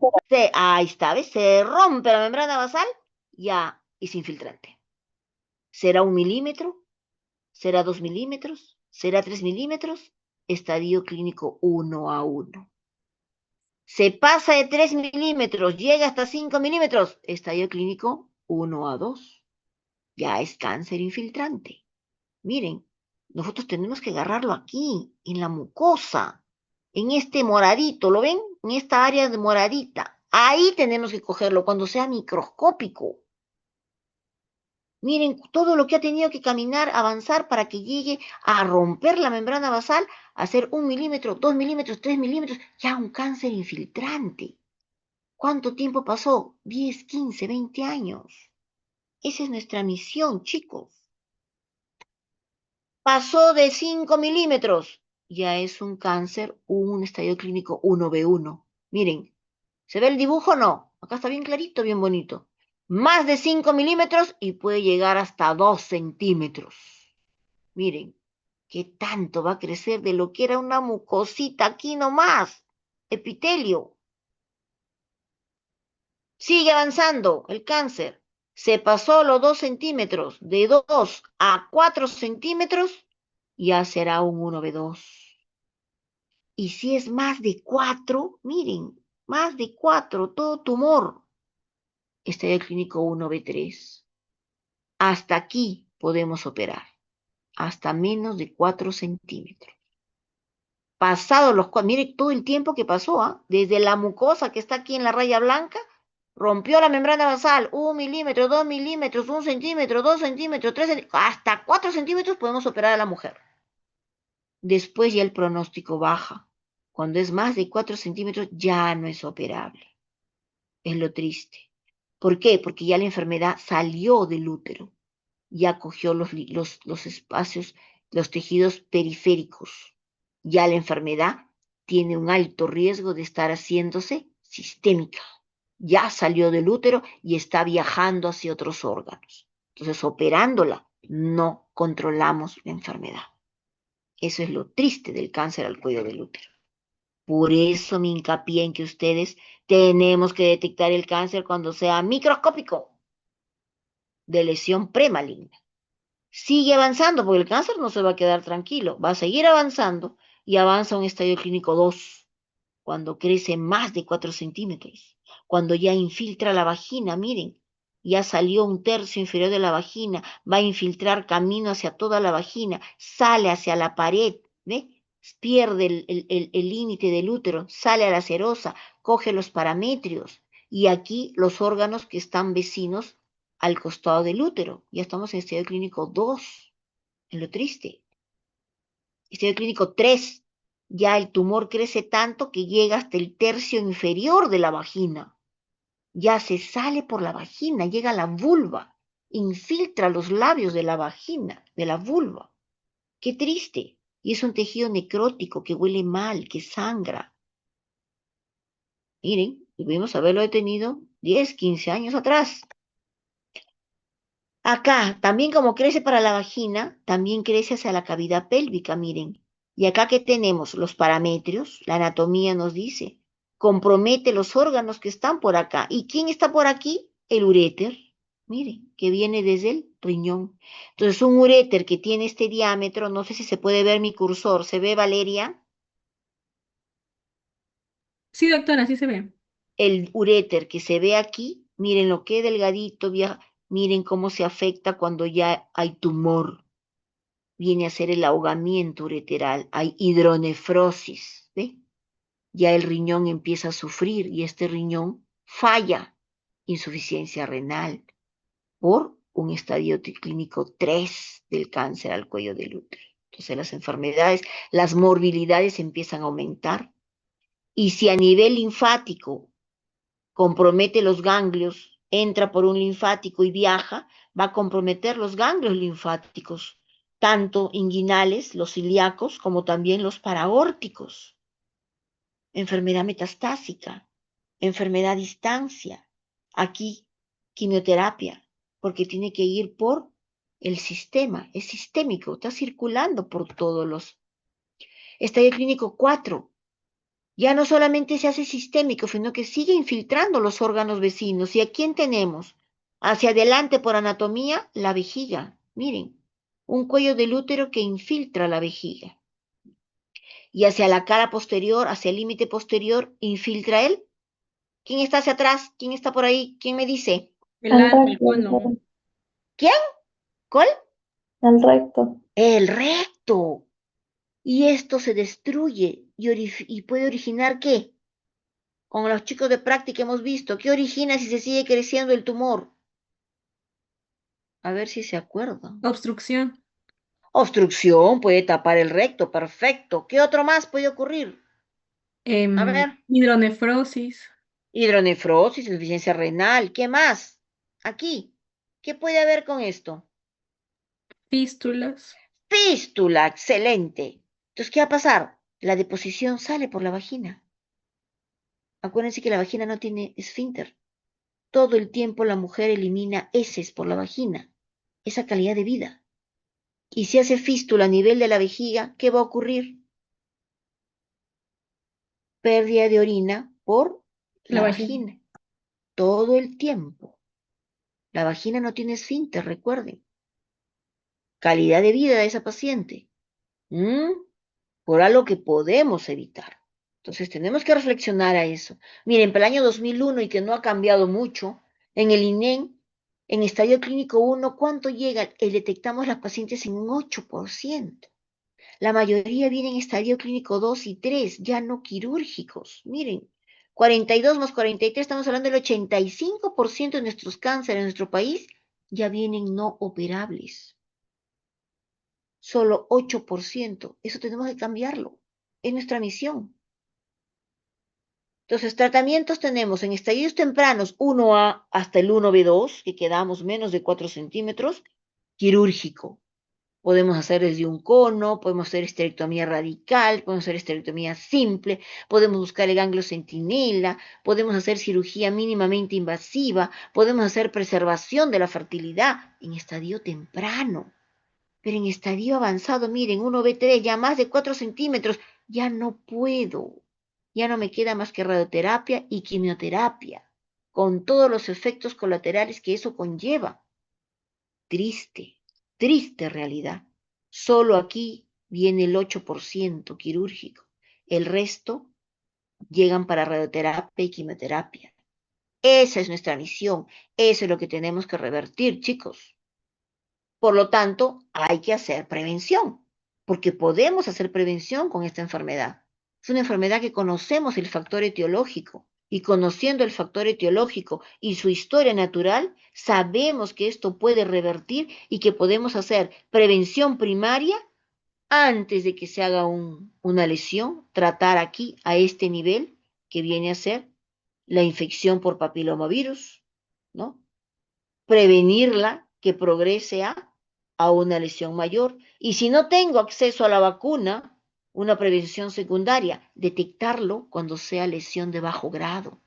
Ahí está, ¿ves? Se rompe la membrana basal, ya es infiltrante. ¿Será 1 milímetro? ¿Será 2 milímetros? ¿Será 3 milímetros? Estadio clínico 1 a 1. Se pasa de 3 milímetros, llega hasta 5 milímetros, estadio clínico 1 a 2. Ya es cáncer infiltrante. Miren, nosotros tenemos que agarrarlo aquí, en la mucosa, en este moradito, ¿lo ven? En esta área de moradita. Ahí tenemos que cogerlo cuando sea microscópico. Miren todo lo que ha tenido que caminar, avanzar para que llegue a romper la membrana basal, a hacer 1 milímetro, 2 milímetros, 3 milímetros, ya un cáncer infiltrante. ¿Cuánto tiempo pasó? 10, 15, 20 años. Esa es nuestra misión, chicos. Pasó de 5 milímetros, ya es un cáncer, un estadio clínico 1B1. Miren, ¿se ve el dibujo o no? Acá está bien clarito, bien bonito. Más de 5 milímetros y puede llegar hasta 2 centímetros. Miren, qué tanto va a crecer de lo que era una mucosita aquí nomás. Epitelio. Sigue avanzando el cáncer. Se pasó los 2 centímetros. De 2 a 4 centímetros, ya será un 1B2. Y si es más de 4, miren, más de 4, todo tumor, estaría el clínico 1B3. Hasta aquí podemos operar, hasta menos de 4 centímetros. Pasado los 4, mire todo el tiempo que pasó, ¿ah? Desde la mucosa que está aquí en la raya blanca, rompió la membrana basal, 1 milímetro, 2 milímetros, 1 centímetro, 2 centímetros, 3 centímetros, hasta 4 centímetros podemos operar a la mujer. Después ya el pronóstico baja. Cuando es más de 4 centímetros ya no es operable. Es lo triste. ¿Por qué? Porque ya la enfermedad salió del útero, ya cogió los espacios, los tejidos periféricos. Ya la enfermedad tiene un alto riesgo de estar haciéndose sistémica. Ya salió del útero y está viajando hacia otros órganos. Entonces, operándola, no controlamos la enfermedad. Eso es lo triste del cáncer al cuello del útero. Por eso mi hincapié en que ustedes tenemos que detectar el cáncer cuando sea microscópico, de lesión premaligna. Sigue avanzando, porque el cáncer no se va a quedar tranquilo, va a seguir avanzando y avanza a un estadio clínico 2, cuando crece más de 4 centímetros, cuando ya infiltra la vagina, miren, ya salió un tercio inferior de la vagina, va a infiltrar camino hacia toda la vagina, sale hacia la pared, ¿ve? Pierde el límite del útero, sale a la serosa, coge los parametrios y aquí los órganos que están vecinos al costado del útero. Ya estamos en estadio clínico 2, en lo triste. Estadio clínico 3, ya el tumor crece tanto que llega hasta el tercio inferior de la vagina. Ya se sale por la vagina, llega a la vulva, infiltra los labios de la vagina, de la vulva. Qué triste. Y es un tejido necrótico que huele mal, que sangra. Miren, debimos haberlo detenido 10, 15 años atrás. Acá, también como crece para la vagina, también crece hacia la cavidad pélvica, miren. Y acá que tenemos los parámetros, la anatomía nos dice, compromete los órganos que están por acá. ¿Y quién está por aquí? El uréter, miren, que viene desde el riñón. Entonces, un uréter que tiene este diámetro, no sé si se puede ver mi cursor, ¿se ve, Valeria? Sí, doctora, sí se ve. El uréter que se ve aquí, miren lo que delgadito, miren cómo se afecta cuando ya hay tumor. Viene a ser el ahogamiento ureteral, hay hidronefrosis, ¿ve? Ya el riñón empieza a sufrir y este riñón falla, insuficiencia renal, por un estadio clínico 3 del cáncer al cuello del útero. Entonces las enfermedades, las morbilidades empiezan a aumentar. Y si a nivel linfático compromete los ganglios, entra por un linfático y viaja, va a comprometer los ganglios linfáticos, tanto inguinales, los ilíacos, como también los paraórticos. Enfermedad metastásica, enfermedad a distancia, aquí quimioterapia, porque tiene que ir por el sistema, es sistémico, está circulando por todos los. Estadio clínico 4, ya no solamente se hace sistémico, sino que sigue infiltrando los órganos vecinos. ¿Y a quién tenemos? Hacia adelante por anatomía, la vejiga. Miren, un cuello del útero que infiltra la vejiga. Y hacia la cara posterior, hacia el límite posterior, infiltra él. ¿Quién está hacia atrás? ¿Quién está por ahí? ¿Quién me dice? El ano, el cono. ¿Quién? ¿Cuál? el recto. El recto. Y esto se destruye y puede originar ¿qué? Con los chicos de práctica hemos visto, ¿qué origina si se sigue creciendo el tumor? A ver si se acuerdan. Obstrucción. Obstrucción puede tapar el recto, perfecto. ¿Qué otro más puede ocurrir? A ver, Hidronefrosis. hidronefrosis, insuficiencia renal, ¿qué más? Aquí, ¿qué puede haber con esto? Fístulas. Fístula, excelente. Entonces, ¿qué va a pasar? La deposición sale por la vagina. Acuérdense que la vagina no tiene esfínter. Todo el tiempo la mujer elimina heces por la vagina, esa calidad de vida. Y si hace fístula a nivel de la vejiga, ¿qué va a ocurrir? Pérdida de orina por La la vagina. vagina. Todo el tiempo. La vagina no tiene esfínter, recuerden. Calidad de vida de esa paciente. ¿Mm? Por algo que podemos evitar. Entonces tenemos que reflexionar a eso. Miren, para el año 2001 y que no ha cambiado mucho, en el INEM, en estadio clínico 1, ¿cuánto llega? Detectamos las pacientes en un 8%. La mayoría vienen en estadio clínico 2 y 3, ya no quirúrgicos. Miren, 42 más 43, estamos hablando del 85% de nuestros cánceres en nuestro país ya vienen no operables. Solo 8%. Eso tenemos que cambiarlo. Es nuestra misión. Entonces, tratamientos tenemos en estadios tempranos 1A hasta el 1B2, que quedamos menos de 4 centímetros, quirúrgico. Podemos hacer desde un cono, podemos hacer esterectomía radical, podemos hacer esterectomía simple, podemos buscar el ganglio centinela, podemos hacer cirugía mínimamente invasiva, podemos hacer preservación de la fertilidad en estadio temprano. Pero en estadio avanzado, miren, 1B3, ya más de 4 centímetros, ya no puedo. Ya no me queda más que radioterapia y quimioterapia, con todos los efectos colaterales que eso conlleva. Triste. triste realidad. Solo aquí viene el 8% quirúrgico. El resto llegan para radioterapia y quimioterapia. Esa es nuestra misión. Eso es lo que tenemos que revertir, chicos. Por lo tanto, hay que hacer prevención, porque podemos hacer prevención con esta enfermedad. Es una enfermedad que conocemos el factor etiológico y conociendo el factor etiológico y su historia natural, sabemos que esto puede revertir y que podemos hacer prevención primaria antes de que se haga una lesión, tratar aquí a este nivel que viene a ser la infección por papilomavirus, ¿no? Prevenirla que progrese a una lesión mayor. Y si no tengo acceso a la vacuna, una prevención secundaria, detectarlo cuando sea lesión de bajo grado,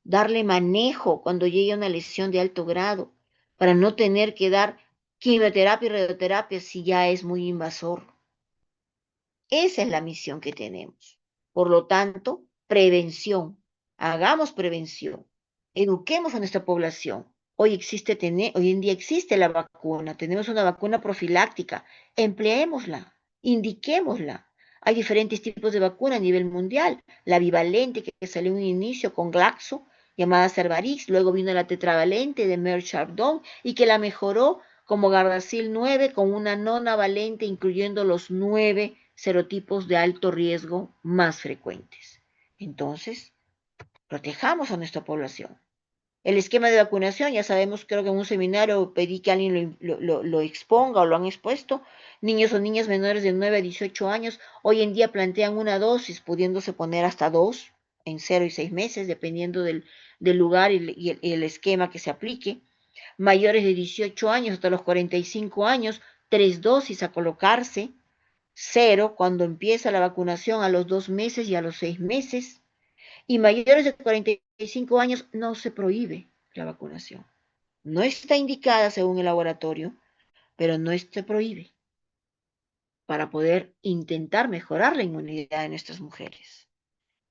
darle manejo cuando llegue a una lesión de alto grado, para no tener que dar quimioterapia y radioterapia si ya es muy invasor. Esa es la misión que tenemos. Por lo tanto, prevención. Hagamos prevención. Eduquemos a nuestra población. Hoy en día existe la vacuna. Tenemos una vacuna profiláctica. Empleémosla. Indiquémosla. Hay diferentes tipos de vacuna a nivel mundial. La bivalente que salió en un inicio con Glaxo, llamada Cervarix. Luego vino la tetravalente de Merck Chardon y que la mejoró como Gardasil 9 con una nona valente incluyendo los 9 serotipos de alto riesgo más frecuentes. Entonces, protejamos a nuestra población. El esquema de vacunación, ya sabemos, creo que en un seminario pedí que alguien lo exponga o lo han expuesto. Niños o niñas menores de 9 a 18 años, hoy en día plantean una dosis, pudiéndose poner hasta 2 en 0 y 6 meses, dependiendo del lugar y el esquema que se aplique. Mayores de 18 años hasta los 45 años, 3 dosis a colocarse. 0 cuando empieza la vacunación a los 2 meses y a los 6 meses. Y mayores de 45 años no se prohíbe la vacunación. No está indicada según el laboratorio, pero no se prohíbe para poder intentar mejorar la inmunidad de nuestras mujeres.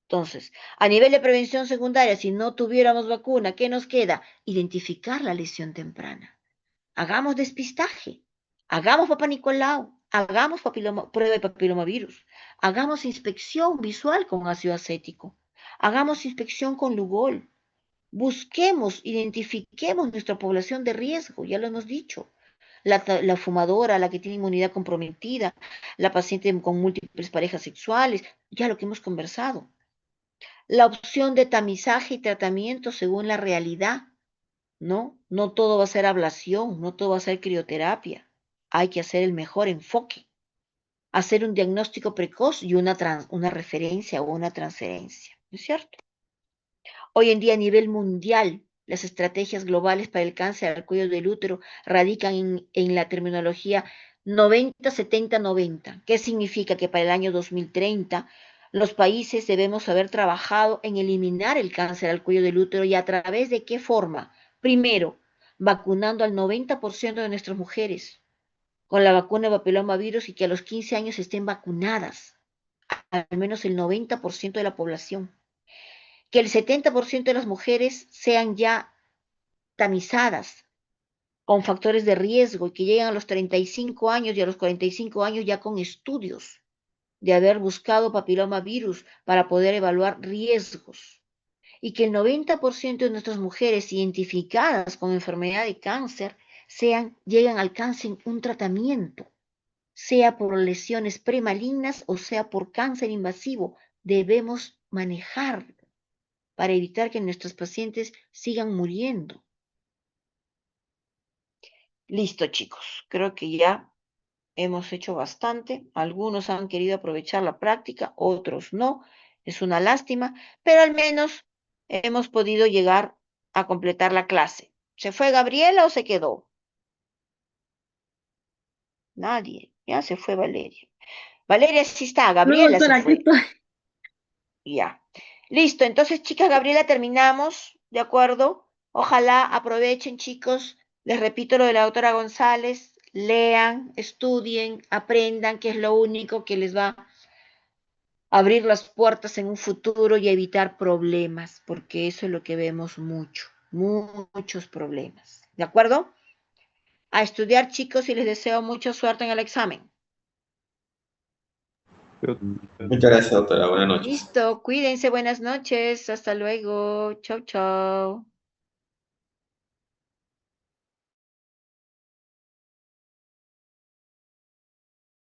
Entonces, a nivel de prevención secundaria, si no tuviéramos vacuna, ¿qué nos queda? Identificar la lesión temprana. Hagamos despistaje, hagamos Papá Nicolau, hagamos prueba de papilomavirus, hagamos inspección visual con ácido acético, hagamos inspección con Lugol, busquemos, identifiquemos nuestra población de riesgo, ya lo hemos dicho, la fumadora, la que tiene inmunidad comprometida, la paciente con múltiples parejas sexuales, ya lo que hemos conversado. La opción de tamizaje y tratamiento según la realidad, ¿no? No todo va a ser ablación, no todo va a ser crioterapia. Hay que hacer el mejor enfoque, hacer un diagnóstico precoz y una referencia o una transferencia, ¿no es cierto? Hoy en día a nivel mundial, las estrategias globales para el cáncer al cuello del útero radican en la terminología 90-70-90. ¿Qué significa? Que para el año 2030 los países debemos haber trabajado en eliminar el cáncer al cuello del útero y a través de qué forma. Primero, vacunando al 90% de nuestras mujeres con la vacuna de papilomavirus y que a los 15 años estén vacunadas, al menos el 90% de la población. Que el 70% de las mujeres sean ya tamizadas con factores de riesgo y que lleguen a los 35 años y a los 45 años ya con estudios de haber buscado papilomavirus para poder evaluar riesgos. Y que el 90% de nuestras mujeres identificadas con enfermedad de cáncer lleguen al cáncer un tratamiento, sea por lesiones premalignas o sea por cáncer invasivo. Debemos manejar para evitar que nuestros pacientes sigan muriendo. Listo, chicos. Creo que ya hemos hecho bastante. Algunos han querido aprovechar la práctica, otros no. Es una lástima, pero al menos hemos podido llegar a completar la clase. ¿Se fue Gabriela o se quedó? Nadie. Ya se fue Valeria. Valeria sí está, No, Gabriela se doctora, aquí fue. estoy. Ya. Listo, entonces, chicas, Gabriela, terminamos, ¿de acuerdo? Ojalá aprovechen, chicos. Les repito lo de la doctora González. Lean, estudien, aprendan, que es lo único que les va a abrir las puertas en un futuro y evitar problemas, porque eso es lo que vemos mucho, muchos problemas. ¿De acuerdo? A estudiar, chicos, y les deseo mucha suerte en el examen. Muchas gracias, doctora. Buenas noches. Listo, cuídense, buenas noches, hasta luego. Chau, chau.